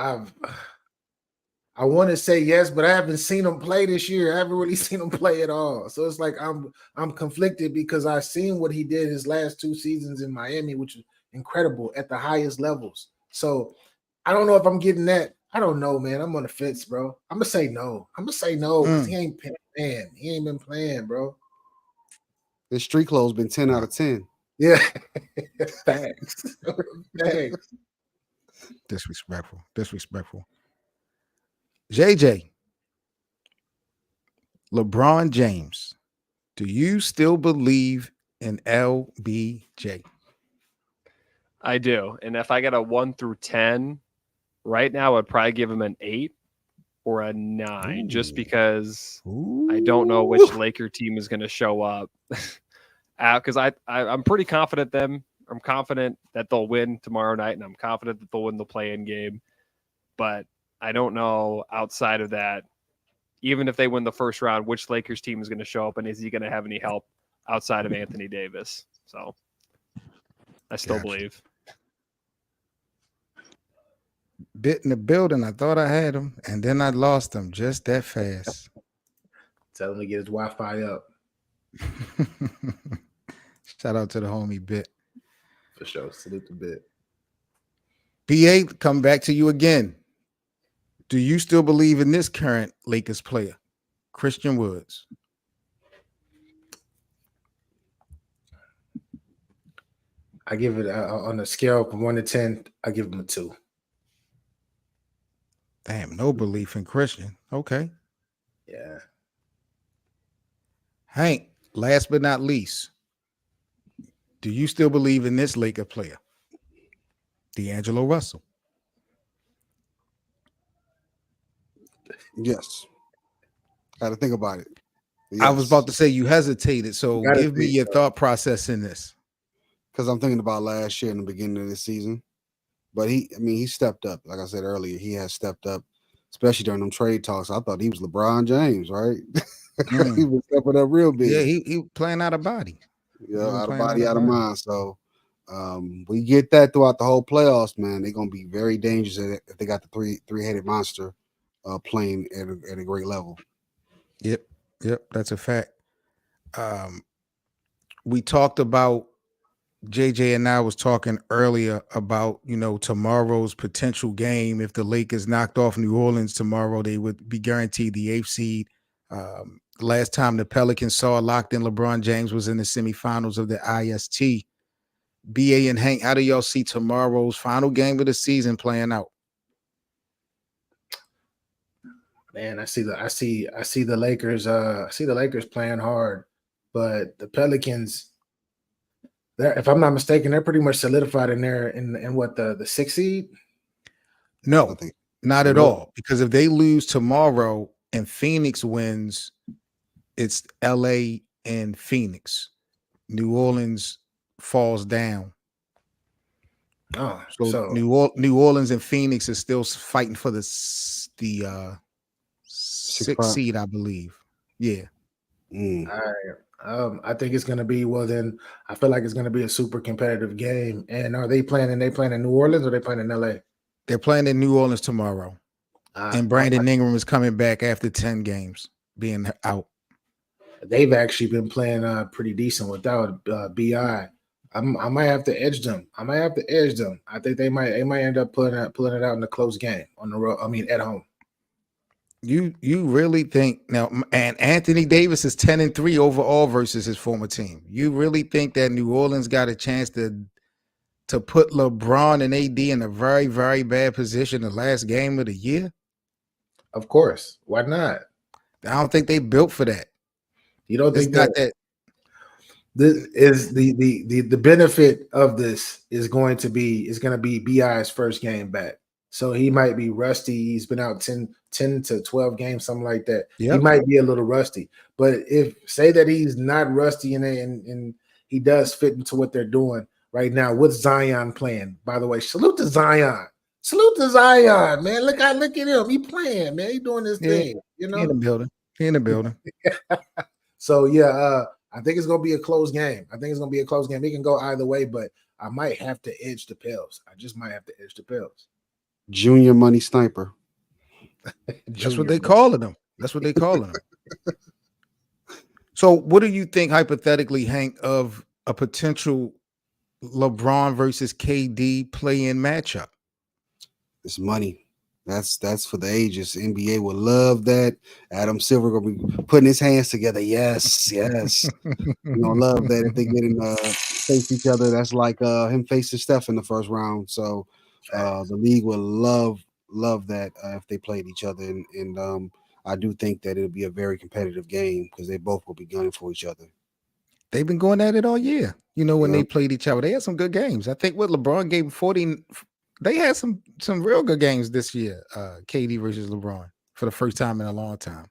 I want to say yes, but I haven't seen him play this year. I haven't really seen him play at all. So it's like I'm conflicted because I've seen what he did his last 2 seasons in Miami, which is incredible at the highest levels. So I don't know if I'm getting that. I don't know, man. I'm on the fence, bro. I'm gonna say no. Because he ain't playing. He ain't been playing, bro. His street clothes been 10 out of 10. Yeah. Thanks. Thanks. Disrespectful. JJ, LeBron James, do you still believe in LBJ? I do. And if I got a 1 through 10 right now, I'd probably give him an 8 or a 9, just because I don't know which Laker team is going to show up. Because I'm pretty confident I'm confident that they'll win tomorrow night, and I'm confident that they'll win the play-in game. But I don't know outside of that, even if they win the first round, which Lakers team is going to show up, and is he going to have any help outside of Anthony Davis? So I still believe. Bit in the building. I thought I had him, and then I lost him just that fast. Tell him to get his Wi-Fi up. Shout out to the homie Bit. For sure. Salute the Bit. BA, come back to you again. Do you still believe in this current Lakers player, Christian Woods? I give it on a scale from 1 to 10. I give him a 2. Damn, no belief in Christian. Okay. Yeah. Hank, last but not least, do you still believe in this Laker player, D'Angelo Russell? Yes. Got to think about it. Yes. I was about to say you hesitated, so give me your thought process in this. Because I'm thinking about last year in the beginning of the season. But he stepped up. Like I said earlier, he has stepped up, especially during them trade talks. I thought he was LeBron James, right? He was stepping up real big. Yeah, he playing out of body. Yeah, out of body, out of mind. So we get that throughout the whole playoffs, man. They're gonna be very dangerous if they got the three-headed monster playing at a great level. Yep, that's a fact. We talked about JJ and I was talking earlier about, tomorrow's potential game. If the Lakers knocked off New Orleans tomorrow, they would be guaranteed the 8th seed. Last time the Pelicans saw locked in LeBron James was in the semifinals of the IST. BA and Hank, how do y'all see tomorrow's final game of the season playing out? Man, I see the Lakers. I see the Lakers playing hard, but the Pelicans, if I'm not mistaken, they're pretty much solidified in there in what the 6th seed. No, not at all. Because if they lose tomorrow and Phoenix wins, it's LA and Phoenix. New Orleans falls down. Oh, so New Orleans and Phoenix is still fighting for the 6th seed, I believe. Yeah. All right. I think it's going to be, then I feel like it's going to be a super competitive game. And are they playing in New Orleans or are they playing in LA? They're playing in New Orleans tomorrow. And Brandon Ingram is coming back after 10 games being out. They've actually been playing pretty decent without BI. I might have to edge them. I think they might end up pulling it out in a close game on the road. I mean, at home. You really think now? And Anthony Davis is 10-3 overall versus his former team. You really think that New Orleans got a chance to put LeBron and AD in a very, very bad position the last game of the year? Of course. Why not? I don't think they built for that. You don't It's think not that that. this is the benefit of this is going to be BI's first game back. So he might be rusty. He's been out 10 to 12 games, something like that. Yep. He might be a little rusty. But if say that he's not rusty and he does fit into what they're doing right now with Zion playing. By the way, salute to Zion. Salute to Zion, man. Look at him. He playing, man. He doing his thing. You know, He in the building. So yeah, I think it's gonna be a close game. It can go either way, but I might have to edge the Pels. I just might have to edge the Pels. Junior money sniper. That's what they calling him. So, what do you think hypothetically, Hank, of a potential LeBron versus KD play-in matchup? It's money. That's for the ages. NBA will love that. Adam Silver gonna be putting his hands together. Yes. You gonna love that if they get in face each other. That's like him facing Steph in the first round. So the league will love that if they played each other. And I do think that it'll be a very competitive game because they both will be gunning for each other. They've been going at it all year. You know, when they played each other, they had some good games. I think what LeBron gave 40. They had some real good games this year, KD versus LeBron, for the first time in a long time.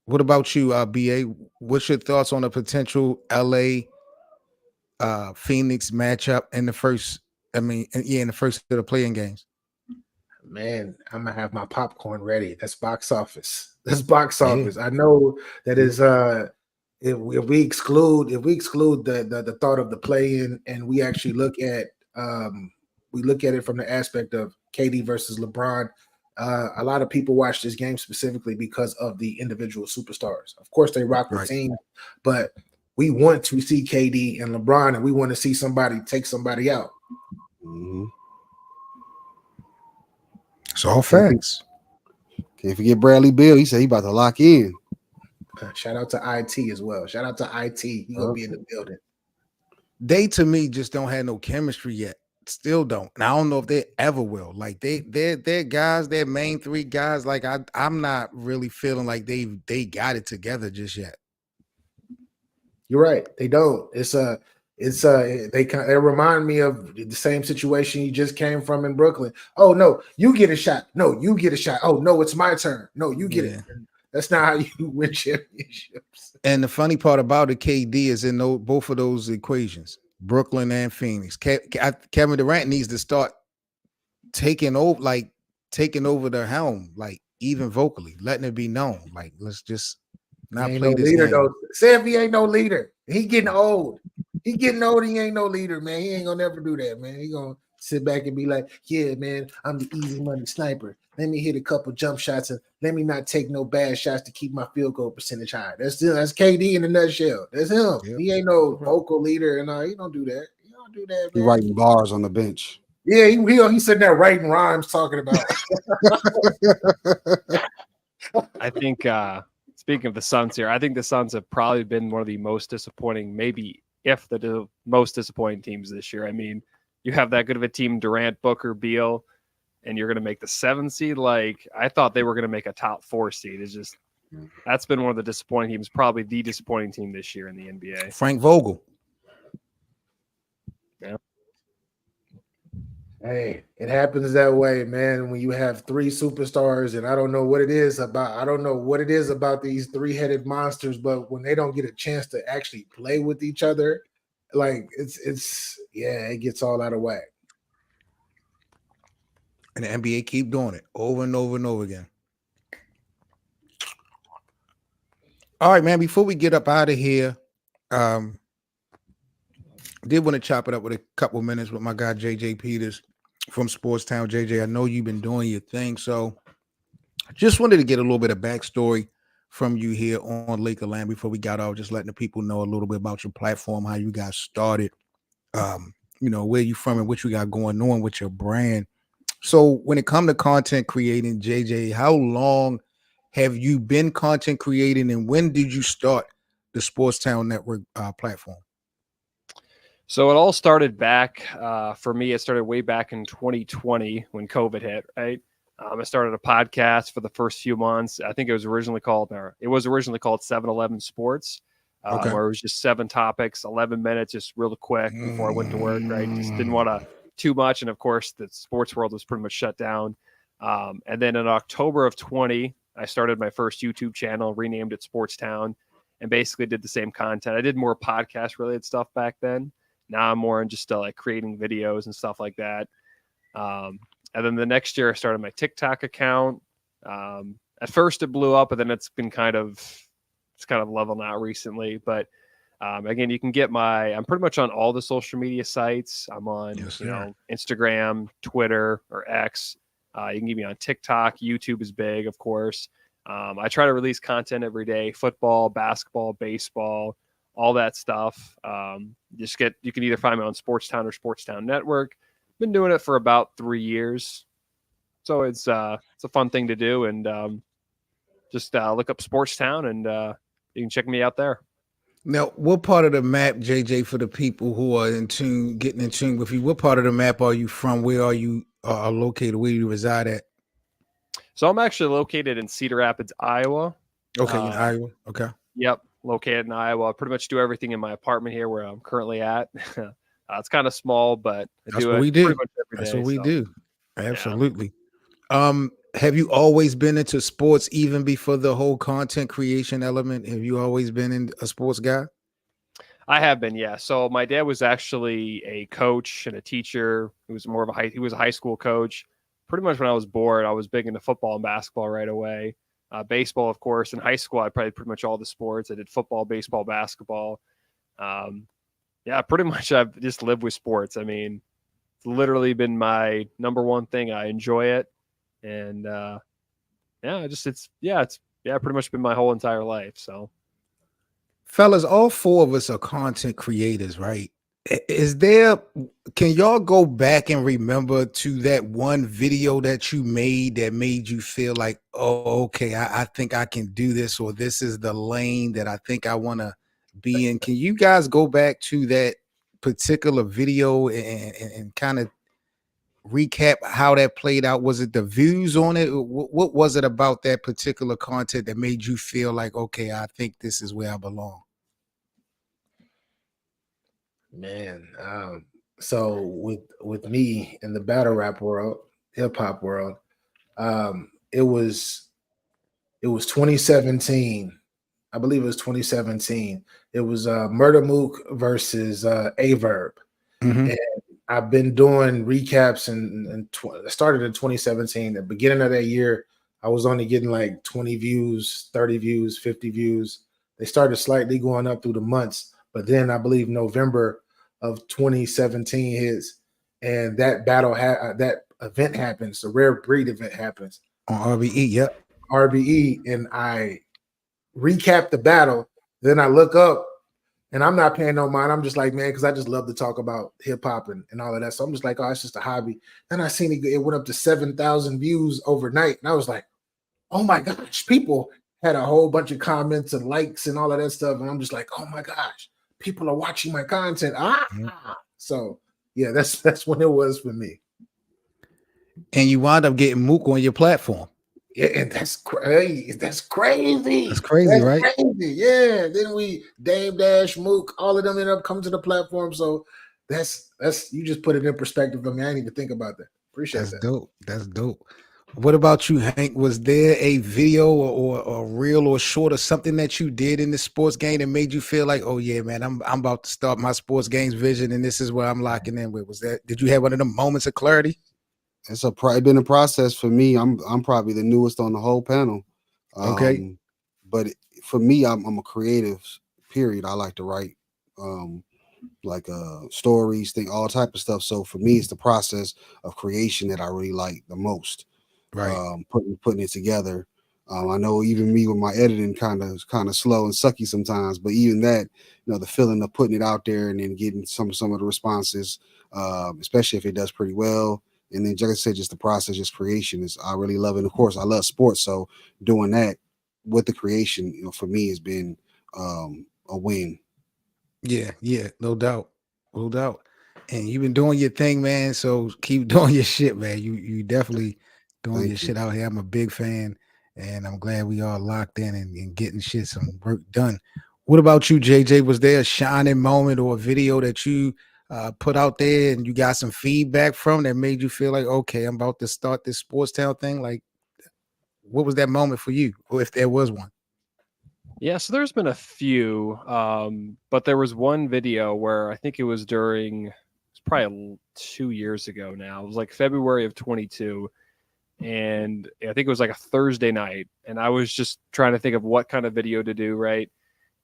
What about you, BA? What's your thoughts on a potential LA Phoenix matchup in the first? In the first of the playing games. Man, I'm gonna have my popcorn ready. That's box office. I know that is if we exclude the thought of the play-in and we actually look at it from the aspect of KD versus LeBron. A lot of people watch this game specifically because of the individual superstars. Of course, they rock with teams, but we want to see KD and LeBron, and we want to see somebody take somebody out. Mm-hmm. It's all facts. Can't forget Bradley Beal. He said he about to lock in. Shout out to IT as well. Shout out to IT. He gonna be in the building. They, to me, just don't have no chemistry yet. Still don't. And I don't know if they ever will. Like they're guys, their main three guys. Like I'm not really feeling like they got it together just yet. You're right. They don't. They remind me of the same situation you just came from in Brooklyn. Oh no, you get a shot. No, you get a shot. Oh no, it's my turn. No, you get it. That's not how you win championships. And the funny part about it, KD is in both of those equations, Brooklyn and Phoenix. Kevin Durant needs to start taking over the helm, like even vocally, letting it be known. Like, let's just not play this leader, game. though. Say if he ain't no leader, he getting old. He ain't no leader, man. He ain't gonna never do that, man. He gonna sit back and be like, yeah, man, I'm the easy money sniper. Let me hit a couple jump shots and let me not take no bad shots to keep my field goal percentage high. That's KD in a nutshell. That's him. Yep. He ain't no vocal leader, and he don't do that. He don't do that, man. He writing bars on the bench. Yeah, he sitting there writing rhymes talking about. I think speaking of the Suns here, I think the Suns have probably been one of the most disappointing, maybe if the most disappointing teams this year. I mean, you have that good of a team, Durant, Booker, Beal, and you're going to make the 7 seed. Like, I thought they were going to make a top 4 seed. It's just, that's been one of the disappointing teams, probably the disappointing team this year in the NBA. Frank Vogel. Yeah. Hey, it happens that way, man. When you have 3 superstars, and I don't know what it is about these 3-headed monsters, but when they don't get a chance to actually play with each other, like it gets all out of whack. And the NBA keep doing it over and over and over again. All right, man, before we get up out of here, I did want to chop it up with a couple minutes with my guy, JJ Peters from Sportstown. JJ, I know you've been doing your thing, so I just wanted to get a little bit of backstory from you here on Lakerland before we got off, just letting the people know a little bit about your platform, how you got started, where you from and what you got going on with your brand. So when it comes to content creating, JJ, how long have you been content creating and when did you start the Sportstown Network platform? So it all started back for me. It started way back in 2020 when COVID hit, right? I started a podcast for the first few months. I think it was originally called 7-Eleven Sports, Okay. where it was just 7 topics, 11 minutes, just real quick before I went to work, right? Just didn't want to too much. And of course, the sports world was pretty much shut down. And then in October of 20, I started my first YouTube channel, renamed it Sportstown, and basically did the same content. I did more podcast related stuff back then. Now I'm more in just like creating videos and stuff like that. And then the next year I started my TikTok account. At first it blew up, but then it's kind of leveled out recently. But again, you can get I'm pretty much on all the social media sites. I'm on, Instagram, Twitter, or X. You can get me on TikTok. YouTube is big, of course. I try to release content every day: football, basketball, baseball, all that stuff. You can either find me on Sportstown or Sportstown Network. Been doing it for about 3 years, so it's a fun thing to do. And just look up Sportstown, and you can check me out there. Now, what part of the map, JJ, for the people who are getting in tune with you, what part of the map are you from? Where are you located? Where do you reside at? So I'm actually located in Cedar Rapids, Iowa. Okay, in Iowa. Okay. Yep, located in Iowa. I pretty much do everything in my apartment here where I'm currently at. It's kind of small, but that's what we do. That's what we do. Absolutely. Yeah. Have you always been into sports even before the whole content creation element? Have you always been a sports guy? I have been, yeah. So my dad was actually a coach and a teacher. He was he was a high school coach. Pretty much when I was born, I was big into football and basketball right away. Baseball, of course. In high school, I played pretty much all the sports. I did football, baseball, basketball. Yeah, pretty much I've just lived with sports. I mean, it's literally been my number one thing. I enjoy it. And it's pretty much been my whole entire life. So, fellas, all 4 of us are content creators, right? Can y'all go back and remember to that one video that you made that made you feel like, oh, okay, I think I can do this, or this is the lane that I think I want to be in? Can you guys go back to that particular video and kind of recap how that played out? Was it the views on it? What was it about that particular content that made you feel like, okay, I think this is where I belong? Man, so with me in the battle rap world, hip hop world, it was 2017. I believe it was 2017. It was Murder Mook versus Averb. Mm-hmm. And I've been doing recaps and I started in 2017. At the beginning of that year, I was only getting like 20 views, 30 views, 50 views. They started slightly going up through the months, but then I believe November of 2017 hits, and that that event happens. The Rare Breed event happens on RBE. Yep, RBE, and I recap the battle. Then I look up, and I'm not paying no mind. I'm just like, man, because I just love to talk about hip hop and all of that. So I'm just like, oh, it's just a hobby. Then I seen it went up to 7,000 views overnight, and I was like, oh my gosh, people had a whole bunch of comments and likes and all of that stuff, and I'm just like, oh my gosh, people are watching my content. So yeah, that's when it was for me. And you wound up getting Mook on your platform. Yeah, and that's crazy. That's crazy. That's crazy, right? Crazy. Yeah. Then we Dame Dash, Mook, all of them ended up coming to the platform. So that's you just put it in perspective for me. I didn't even think about that. Appreciate that. Dope. That's dope. What about you, Hank? Was there a video or a reel or short or something that you did in the sports game that made you feel like, oh yeah, man, I'm about to start my sports games vision, and this is where I'm locking in with? Did you have one of them moments of clarity? It's been a process for me. I'm probably the newest on the whole panel. Okay. But for me, I'm a creative, period. I like to write stories, all type of stuff. So for me, it's the process of creation that I really like the most. Right. Putting it together. I know even me with my editing kind of slow and sucky sometimes, but even that, the feeling of putting it out there and then getting some of the responses, especially if it does pretty well. And then, like I said, just the process, just creation is I really love it. And of course, I love sports, so doing that with the creation, for me has been a win. Yeah, no doubt, no doubt. And you've been doing your thing, man. So keep doing your shit, man. You definitely doing your Thank you. shit out here. I'm a big fan, and I'm glad we all locked in and getting shit some work done. What about you, JJ? Was there a shining moment or a video that you put out there and you got some feedback from that made you feel like, okay, I'm about to start this sports town thing? Like, what was that moment for you, or if there was one? Yeah, so there's been a few, but there was one video where I think it was it's probably 2 years ago now. It was like February of 22, and I think it was like a Thursday night, and I was just trying to think of what kind of video to do, right?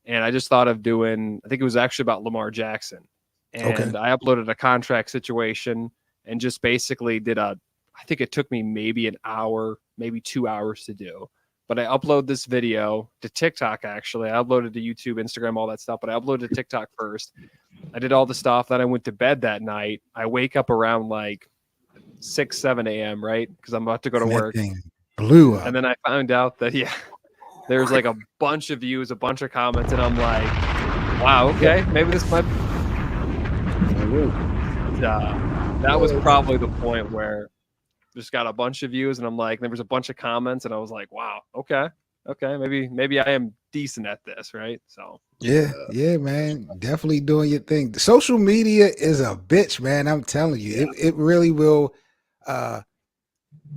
And I just thought of doing, I think it was actually about Lamar Jackson, Okay. and I uploaded a contract situation and just basically I think it took me maybe an hour, maybe 2 hours to do. But I upload this video to TikTok, actually. I uploaded to YouTube, Instagram, all that stuff, but I uploaded to TikTok first. I did all the stuff. Then I went to bed that night. I wake up around like 6, 7 a.m., right? Because I'm about to go to And that work. thing blew up. And then I found out that, there's like a bunch of views, a bunch of comments, and I'm like, wow, okay, maybe this might. That was probably the point where just got a bunch of views, and I'm like, there was a bunch of comments, and I was like, wow, okay, maybe I am decent at this, right? So Yeah, man, definitely doing your thing. Social media is a bitch, man. I'm telling you, it really will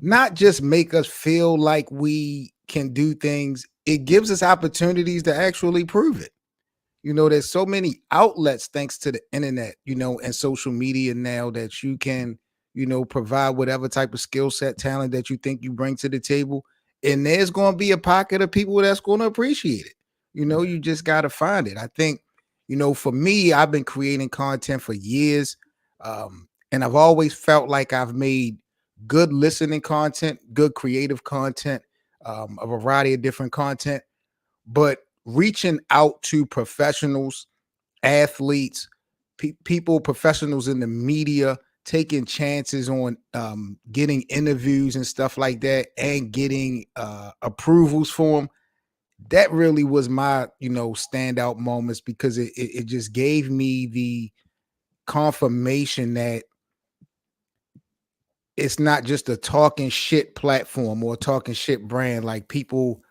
not just make us feel like we can do things. It gives us opportunities to actually prove it. There's so many outlets thanks to the internet, and social media now that you can, provide whatever type of skill set, talent that you think you bring to the table. And there's going to be a pocket of people that's going to appreciate it. You just got to find it. I think, for me, I've been creating content for years. And I've always felt like I've made good listening content, good creative content, a variety of different content. But reaching out to professionals, athletes, people, professionals in the media, taking chances on getting interviews and stuff like that, and getting approvals for them. That really was my, standout moments, because it just gave me the confirmation that it's not just a talking shit platform or a talking shit brand. Like, people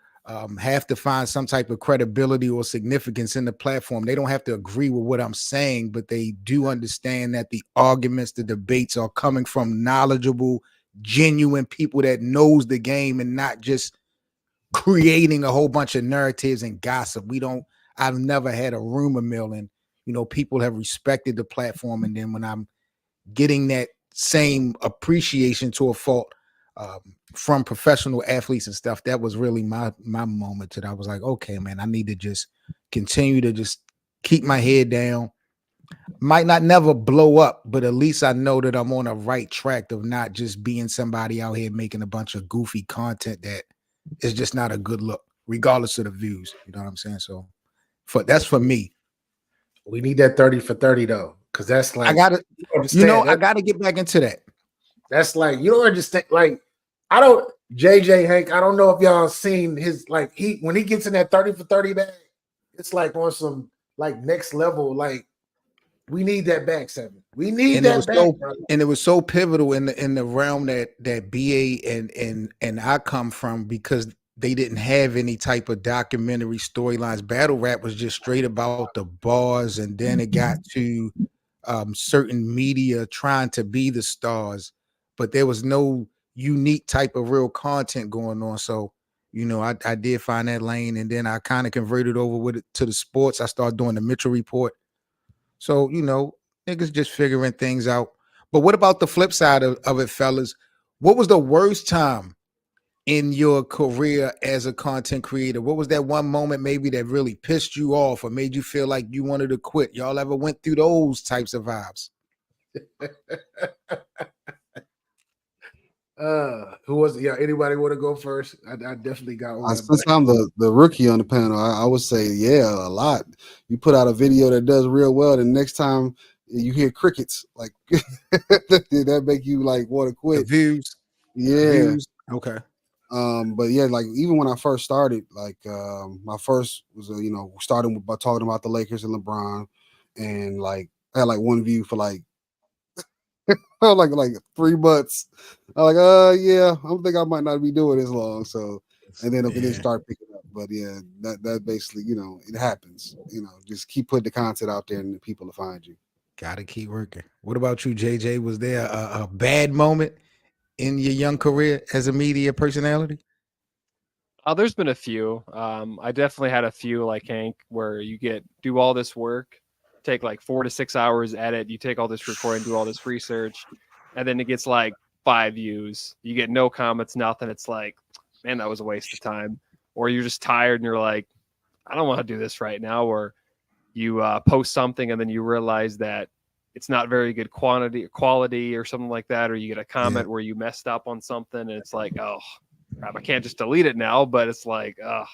have to find some type of credibility or significance in the platform. They don't have to agree with what I'm saying, but they do understand that the arguments, the debates are coming from knowledgeable, genuine people that knows the game, and not just creating a whole bunch of narratives and gossip. I've never had a rumor mill, and people have respected the platform. And then when I'm getting that same appreciation to a fault from professional athletes and stuff, that was really my moment that I was like, okay, man, I need to just continue to just keep my head down. Might not never blow up, but at least I know that I'm on the right track of not just being somebody out here making a bunch of goofy content that is just not a good look, regardless of the views. You know what I'm saying? So that's for me. We need that 30 for 30 though, because that's like, I gotta get back into that. That's like, you don't understand. Like, I don't, JJ Hank, I don't know if y'all seen his, like, when he gets in that 30 for 30 bag, it's like on some like next level. Like, we need that back, Seven. We need that back, bro. And it was so pivotal in the realm that BA and I come from, because they didn't have any type of documentary storylines. Battle rap was just straight about the bars, and then it got to certain media trying to be the stars, but there was no unique type of real content going on. So, I did find that lane, and then I kind of converted over with it to the sports. I started doing the Mitchell Report. So, niggas just figuring things out. But what about the flip side of it, fellas? What was the worst time in your career as a content creator? What was that one moment maybe that really pissed you off or made you feel like you wanted to quit? Y'all ever went through those types of vibes? Who was it? Yeah, anybody want to go first? I definitely got one. Since I'm the rookie on the panel, I would say, yeah, a lot. You put out a video that does real well, the next time you hear crickets, like that make you like want to The quit. views. Yeah. Views. Okay. But yeah, like even when I first started, like my first was starting by talking about the Lakers and LeBron, and like I had like one view for like like 3 months. I'm like, yeah, I don't think I might not be doing this long. So, and then it start picking up. But yeah, that basically, it happens. Just keep putting the content out there, and the people will find you. Gotta keep working. What about you, JJ? Was there a bad moment in your young career as a media personality? There's been a few. I definitely had a few like Hank, where you do all this work, take like 4 to 6 hours edit. You take all this recording, do all this research, and then it gets like 5 views. You get no comments, nothing. It's like, man, that was a waste of time. Or you're just tired and you're like, I don't want to do this right now. Or you post something and then you realize that it's not very good quality or something like that. Or you get a comment where you messed up on something and it's like, oh crap, I can't just delete it now. But it's like, oh,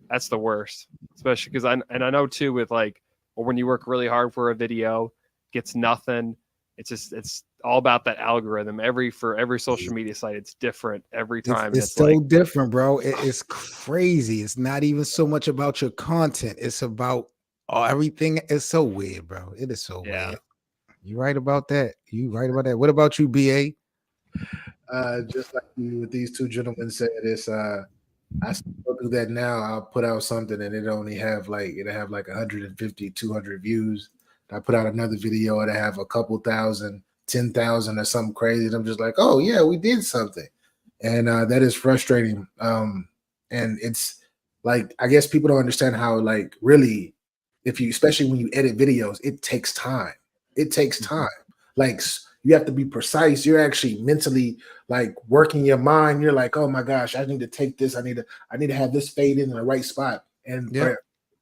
that's the worst. Especially because I know too with like, or when you work really hard for a video, gets nothing. It's all about that algorithm. For every social media site, it's different every time. It's so like, different, bro. It's crazy. It's not even so much about your content. It's about everything. It's so weird, bro. It is so weird. You right about that. What about you, BA? Just like what these two gentlemen said, it's I still do that now. I'll put out something and it'll have like 150, 200 views. I put out another video and I have a couple thousand, 10,000 or something crazy. And I'm just like, oh yeah, we did something. And that is frustrating. And it's like, I guess people don't understand how like really, especially when you edit videos, it takes time. It takes time. Like you have to be precise. You're actually mentally like working your mind. You're like, oh my gosh, I need to take this. I need to have this fade in the right spot and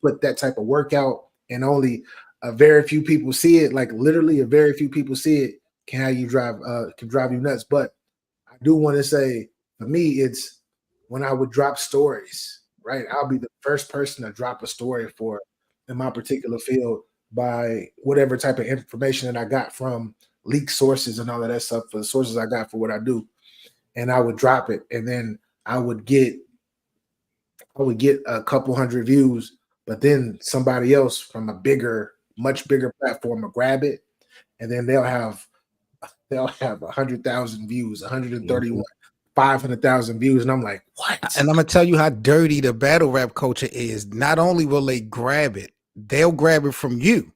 put that type of workout. And only a very few people see it. Like literally, a very few people see it. Can drive you nuts. But I do want to say, for me, it's when I would drop stories. Right, I'll be the first person to drop a story in my particular field by whatever type of information that I got from leaked sources and all of that stuff, for the sources I got for what I do. And I would drop it, and then I would get a couple hundred views, but then somebody else from much bigger platform will grab it, and then they'll have 100,000 views, 131, 500,000 views, and I'm like, what? And I'm gonna tell you how dirty the battle rap culture is. Not only will they grab it, they'll grab it from you.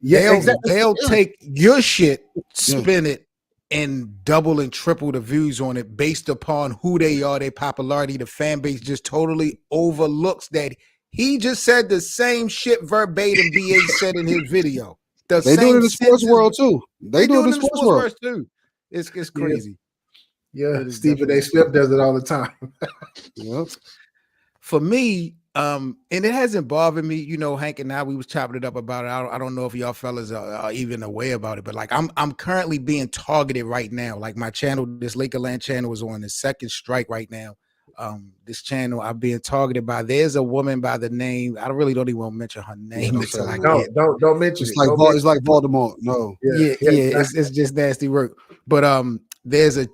Yeah, exactly. They'll take your shit, spin it, and double and triple the views on it based upon who they are, their popularity. The fan base just totally overlooks that he just said the same shit verbatim BA said in his video. They do it in the sports world too. They do it in the sports world too. It's crazy. Yeah, Stephen A. Smith does it all the time. For me, and it hasn't bothered me, Hank and I, we was chopping it up about it. I don't know if y'all fellas are even aware about it, but like I'm currently being targeted right now. Like my channel, this Lakerland channel, is on the second strike right now. This channel I'm being targeted by. There's a woman by the name. I really don't even want to mention her name until I get. Don't mention it. It's like Baltimore. No. It's just nasty work. But there's a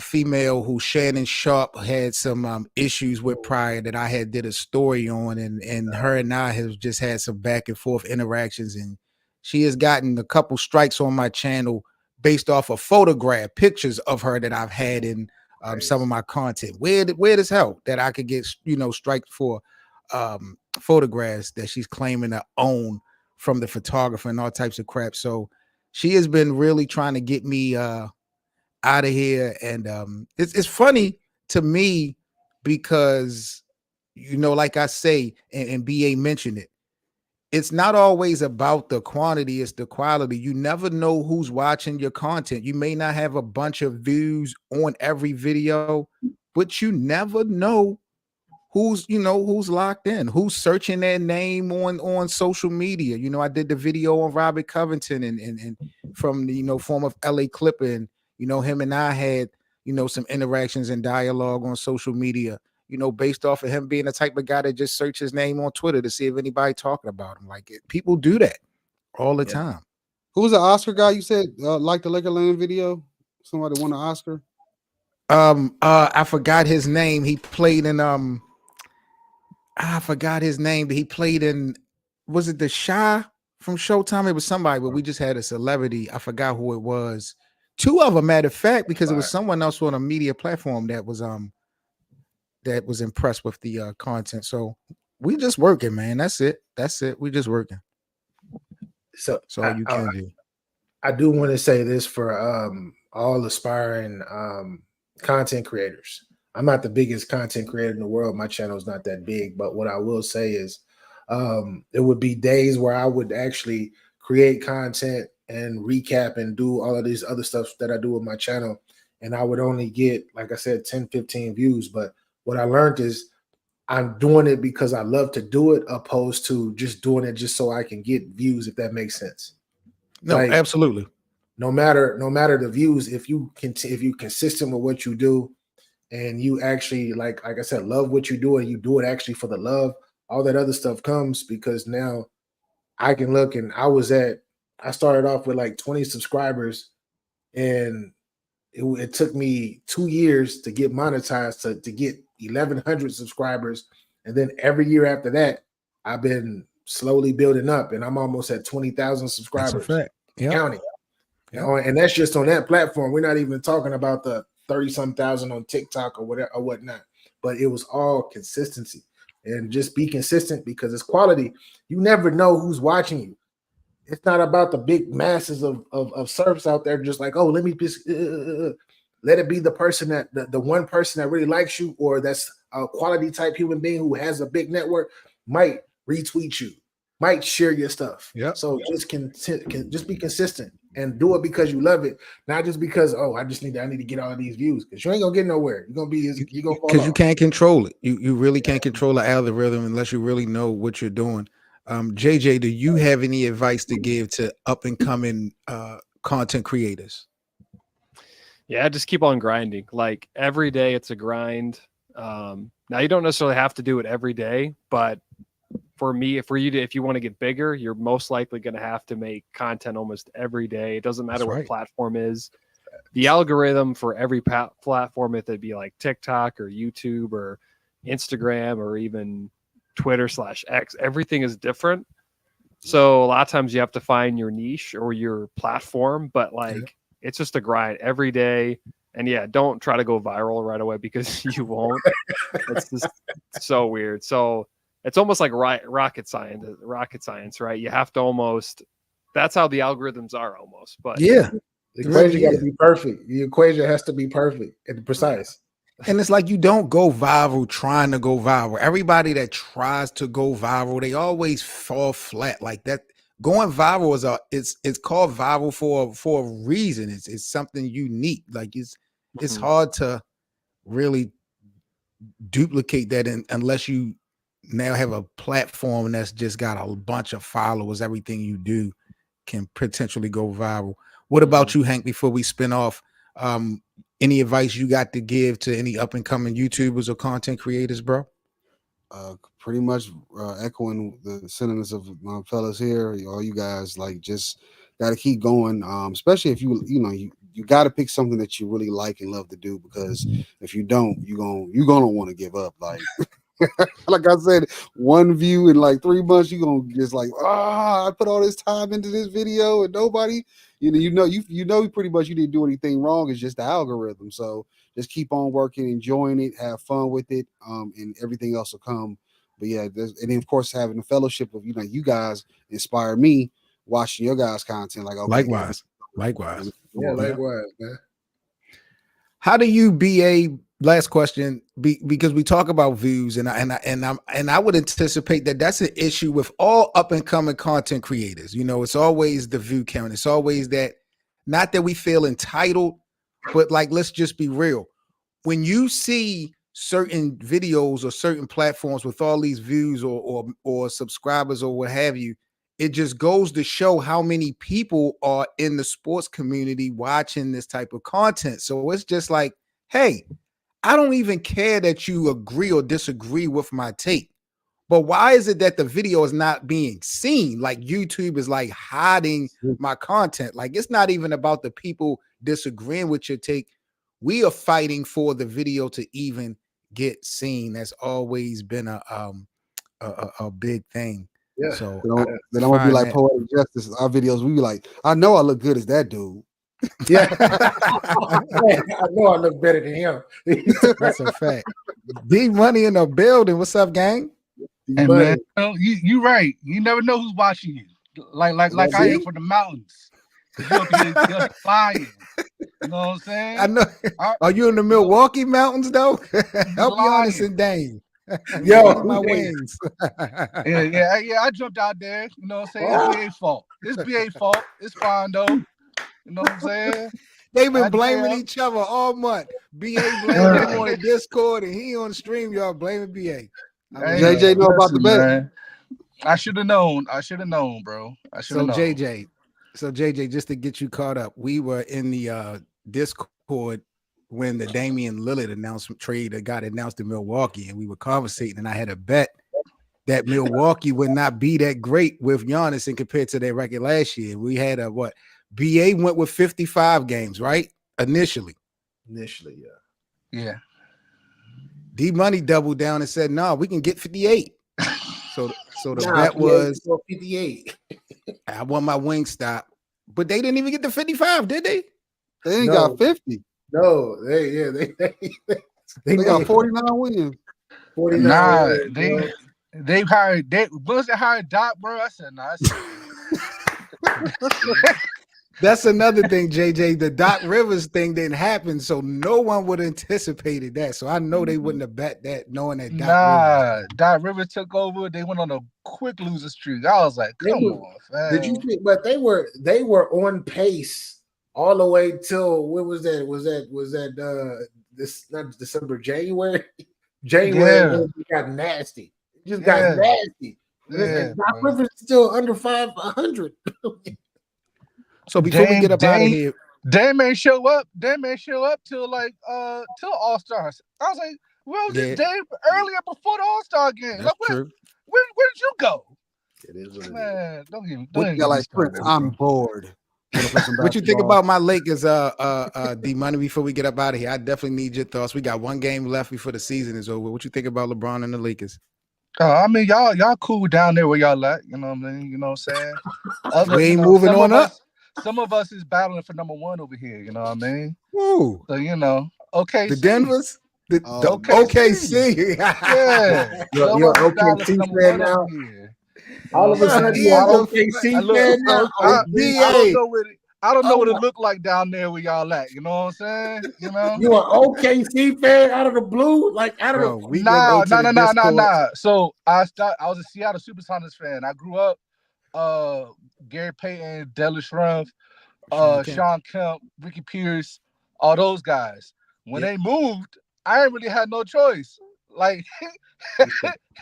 female who Shannon Sharp had some issues with prior that I had did a story on, and her and I have just had some back and forth interactions, and she has gotten a couple strikes on my channel based off of pictures of her that I've had in some of my content. Weird as hell that I could get striked for photographs that she's claiming to own from the photographer and all types of crap. So she has been really trying to get me out of here. And it's funny to me because, like I say, and BA mentioned it, it's not always about the quantity, it's the quality. You never know who's watching your content. You may not have a bunch of views on every video, but you never know who's locked in, who's searching their name on social media. I did the video on Robert Covington and from the former LA Clipper, and him and I had, some interactions and dialogue on social media, based off of him being the type of guy that just search his name on Twitter to see if anybody talking about him. Like people do that all the time. Who was the Oscar guy you said like the Lakerland video? Somebody won an Oscar? I forgot his name. He played in I forgot his name, but he played in, was it The Shy from Showtime? It was somebody, but we just had a celebrity. I forgot who it was. Two of them, matter of fact, because it was someone else on a media platform that was impressed with the content. So we just working, man. That's it. We just working. So all you can do. I do want to say this for all aspiring content creators. I'm not the biggest content creator in the world. My channel is not that big, but what I will say is there would be days where I would actually create content and recap and do all of these other stuff that I do with my channel. And I would only get, like I said, 10, 15 views. But what I learned is I'm doing it because I love to do it, opposed to just doing it just so I can get views, if that makes sense. No, like, absolutely. No matter the views, if you consistent with what you do, and you actually, like I said, love what you do, and you do it actually for the love, all that other stuff comes, because now I can look, and I started off with like 20 subscribers, and it took me 2 years to get monetized to get 1,100 subscribers. And then every year after that, I've been slowly building up, and I'm almost at 20,000 subscribers. That's a fact. Yep. Counting. Yep. And that's just on that platform. We're not even talking about the 30-some thousand on TikTok or whatever or whatnot. But it was all consistency, and just be consistent, because it's quality. You never know who's watching you. It's not about the big masses of surfs out there. Just like, oh, let me just let it be the person that the one person that really likes you, or that's a quality type human being who has a big network, might retweet you, might share your stuff. Yeah. So just just be consistent and do it because you love it, not just because I need to get all of these views, because you ain't gonna get nowhere. You're gonna fall because you can't control it. You really can't control the algorithm unless you really know what you're doing. JJ, do you have any advice to give to up and coming content creators? Yeah, just keep on grinding. Like every day it's a grind. Now you don't necessarily have to do it every day, but if you want to get bigger, you're most likely going to have to make content almost every day. It doesn't matter what platform is. The algorithm for every platform, if it be like TikTok or YouTube or Instagram or even Twitter/X, everything is different. So a lot of times you have to find your niche or your platform, but it's just a grind every day. And yeah, don't try to go viral right away, because you won't. It's just so weird. So it's almost like rocket science, right? You have to that's how the algorithms are almost. But yeah, the equation got to be perfect. The equation has to be perfect and precise. And it's like you don't go viral trying to go viral. Everybody that tries to go viral, they always fall flat. Like that. Going viral it's called viral for a reason. It's something unique. Like it's hard to really duplicate that unless you now have a platform that's just got a bunch of followers. Everything you do can potentially go viral. What about you, Hank, before we spin off? Any advice you got to give to any up and coming YouTubers or content creators, bro? Pretty much echoing the sentiments of my fellas here. All you guys, like, just got to keep going. Especially if you got to pick something that you really like and love to do, because if you don't, you're gonna want to give up. Like, like I said, one view in like 3 months, you're gonna just like, I put all this time into this video and nobody, you know pretty much you didn't do anything wrong. It's just the algorithm. So just keep on working, enjoying it, have fun with it, and everything else will come. But yeah, and then of course having the fellowship of you guys inspire me watching your guys' content. Like, okay, likewise. Yeah, likewise, man. How do you be a last question? Because we talk about views, and I would anticipate that that's an issue with all up and coming content creators. It's always the view count. It's always that, not that we feel entitled, but like, let's just be real. When you see certain videos or certain platforms with all these views or subscribers or what have you, it just goes to show how many people are in the sports community watching this type of content. So it's just like, hey, I don't even care that you agree or disagree with my take. But why is it that the video is not being seen? Like YouTube is like hiding my content. Like it's not even about the people disagreeing with your take. We are fighting for the video to even get seen. That's always been a big thing. Yeah. So then I'm gonna be like Poetic Justice. Our videos, we be like, I know I look good as that dude. Yeah. I know I look better than him. That's a fact. D Money in the building. What's up, gang? Hey man, you right. You never know who's watching you. Like I am for the mountains. You'll be flying. You know what I'm saying? I know. Are you in the Milwaukee Mountains though? Help me honest and Dane. Yo, my wings. yeah. I jumped out there. You know what I'm saying? It's BA fault. It's BA fault. It's fine though. You know what I'm saying? They've been blaming each other all month. BA blaming him on the Discord, and he on the stream. Y'all blaming BA. JJ know about the bet. I should have known. Bro. I should have known. JJ, just to get you caught up, we were in the Discord when the Damian Lillard announcement trade got announced in Milwaukee, and we were conversating, and I had a bet that Milwaukee would not be that great with Giannis in compared to their record last year. We had BA went with 55 games, right? Initially, yeah. Yeah. D Money doubled down and said, "No, we can get 58." So the bet was 58. I want my wing stop, but they didn't even get the 55, did they? They ain't got 50. No, they got 49 wins. 49 nah, wins, they hired once they hired Doc, bro. I said, nah, that's another thing, JJ. The Doc Rivers thing didn't happen, so no one would have anticipated that. So I know they wouldn't have bet that, knowing that Doc Rivers took over. They went on a quick loser streak. I was like, come on, man. Did you think? But they were on pace all the way till what was that? Was that this not December, January? January it got nasty. It just got nasty. Yeah, Doc Rivers still under 500. So before we get up out of here, Dame ain't show up till All Stars. I was like, where was this Dame earlier before the All Star game? That's like, true. Where did you go? It is what man. Don't I'm bored. What you think about my Lakers, D Money? Before we get up out of here, I definitely need your thoughts. We got one game left before the season is over. What you think about LeBron and the Lakers? I mean, y'all cool down there where y'all at. You know what I mean? You know what I'm saying? We ain't moving on up. Some of us is battling for number one over here. You know what I mean? Woo. So OKC. The Denvers. The OKC. Yeah. You're OKC fan now. All of a sudden, you're OKC fan now. I don't know what it looked like down there where y'all at. You know what I'm saying? You know, you an OKC fan out of the blue, like out of the nah. So I was a Seattle Supersonics fan. I grew up. Gary Payton, Delish Rumpf, Sean Kemp, Ricky Pierce, all those guys. When they moved, I ain't really had no choice. Like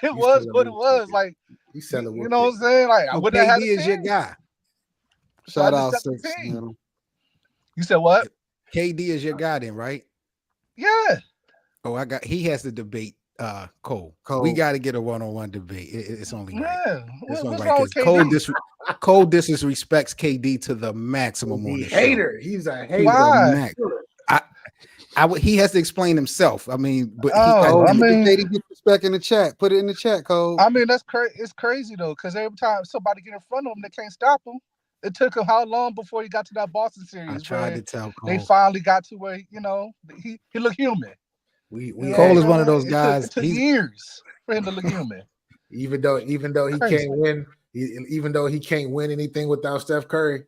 it was what it was. Like you know what I'm saying? Like I wouldn't have had KD is your guy. Shout out 6. You said what? KD is your guy then, right? Yeah. Oh, he has to debate Cole. We got to get a one-on-one debate. It's only right. Yeah. It's only right because Cole disrespects KD to the maximum. He's a hater. Why? He has to explain himself. I mean, but KD get respect in the chat. Put it in the chat, Cole. I mean, that's crazy. It's crazy though, because every time somebody get in front of him, they can't stop him. It took him how long before he got to that Boston series? I tried to tell Cole. They finally got to where he looked human. Cole is one of those guys. It took years for him to look human. Even though he can't win, even though he can't win anything without Steph Curry.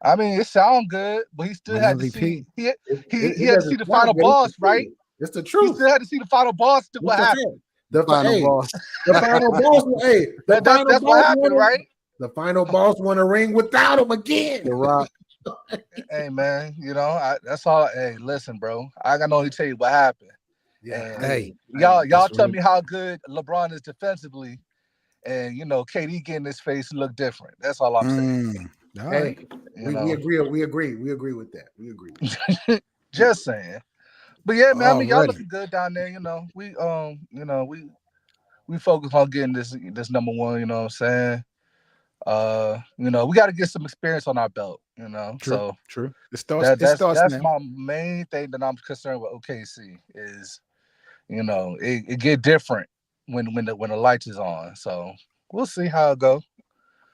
I mean, it sounds good, but he still had to see. He had to see the final boss, right? It's the truth. He still had to see the final boss. What happened? The final boss. The final boss. That's what happened, right? The final boss won a ring without him again. The Rock. Hey man, that's all. Hey, listen, bro. I got to only tell you what happened. Yeah. Y'all tell me how good LeBron is defensively, and KD getting his face look different. That's all I'm saying. All Hey, right. we agree. We agree. We agree with that. We agree with that. Just saying. But yeah, man, I mean, y'all Alrighty. looking good down there. We focus on getting this number one. You know what I'm saying? We got to get some experience on our belt. True. So True. It starts that's now. my main thing that I'm concerned with OKC is, it get different when the lights is on. So we'll see how it go.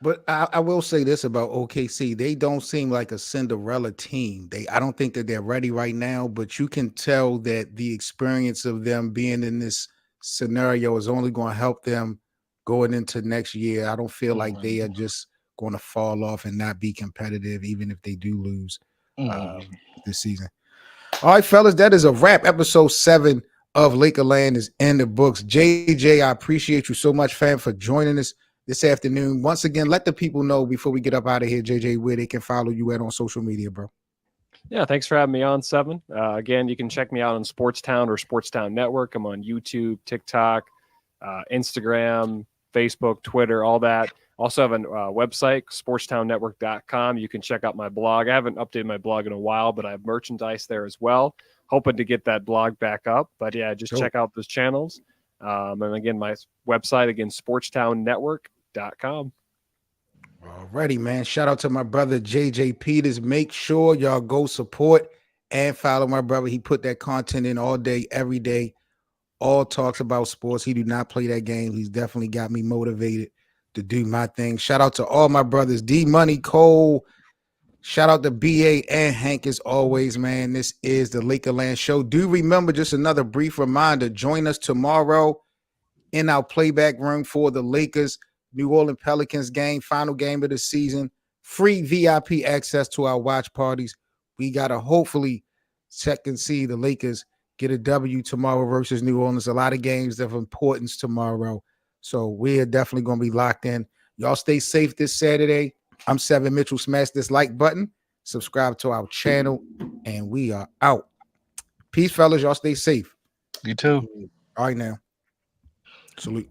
But I will say this about OKC. They don't seem like a Cinderella team. I don't think that they're ready right now, but you can tell that the experience of them being in this scenario is only going to help them going into next year. I don't feel like they are just going to fall off and not be competitive, even if they do lose this season. All right, fellas, that is a wrap. Episode 7 of Lakerland is in the books. JJ, I appreciate you so much, fam, for joining us this afternoon. Once again, let the people know before we get up out of here, JJ, where they can follow you at on social media, bro. Yeah, thanks for having me on, Seven. Again, you can check me out on Sportstown or Sportstown Network. I'm on YouTube, TikTok, Instagram, Facebook, Twitter, all that. Also have a website, sportstownnetwork.com. You can check out my blog. I haven't updated my blog in a while, but I have merchandise there as well. Hoping to get that blog back up. But yeah, just check out those channels. And again, my website, again, sportstownnetwork.com. Alrighty, man. Shout out to my brother JJ Peters. Make sure y'all go support and follow my brother. He put that content in all day, every day. All talks about sports. He do not play that game. He's definitely got me motivated to do my thing. Shout out to all my brothers, D Money, Cole. Shout out to BA and Hank as always, man. This is the Lakerland Show. Do remember, just another brief reminder, join us tomorrow in our playback room for the Lakers New Orleans Pelicans game, final game of the season. Free VIP access to our watch parties. We got to hopefully check and see the Lakers get a W tomorrow versus New Orleans. A lot of games of importance tomorrow. So we're definitely going to be locked in. Y'all stay safe this Saturday. I'm Seven Mitchell. Smash this like button. Subscribe to our channel. And we are out. Peace, fellas. Y'all stay safe. You too. All right, now. Salute.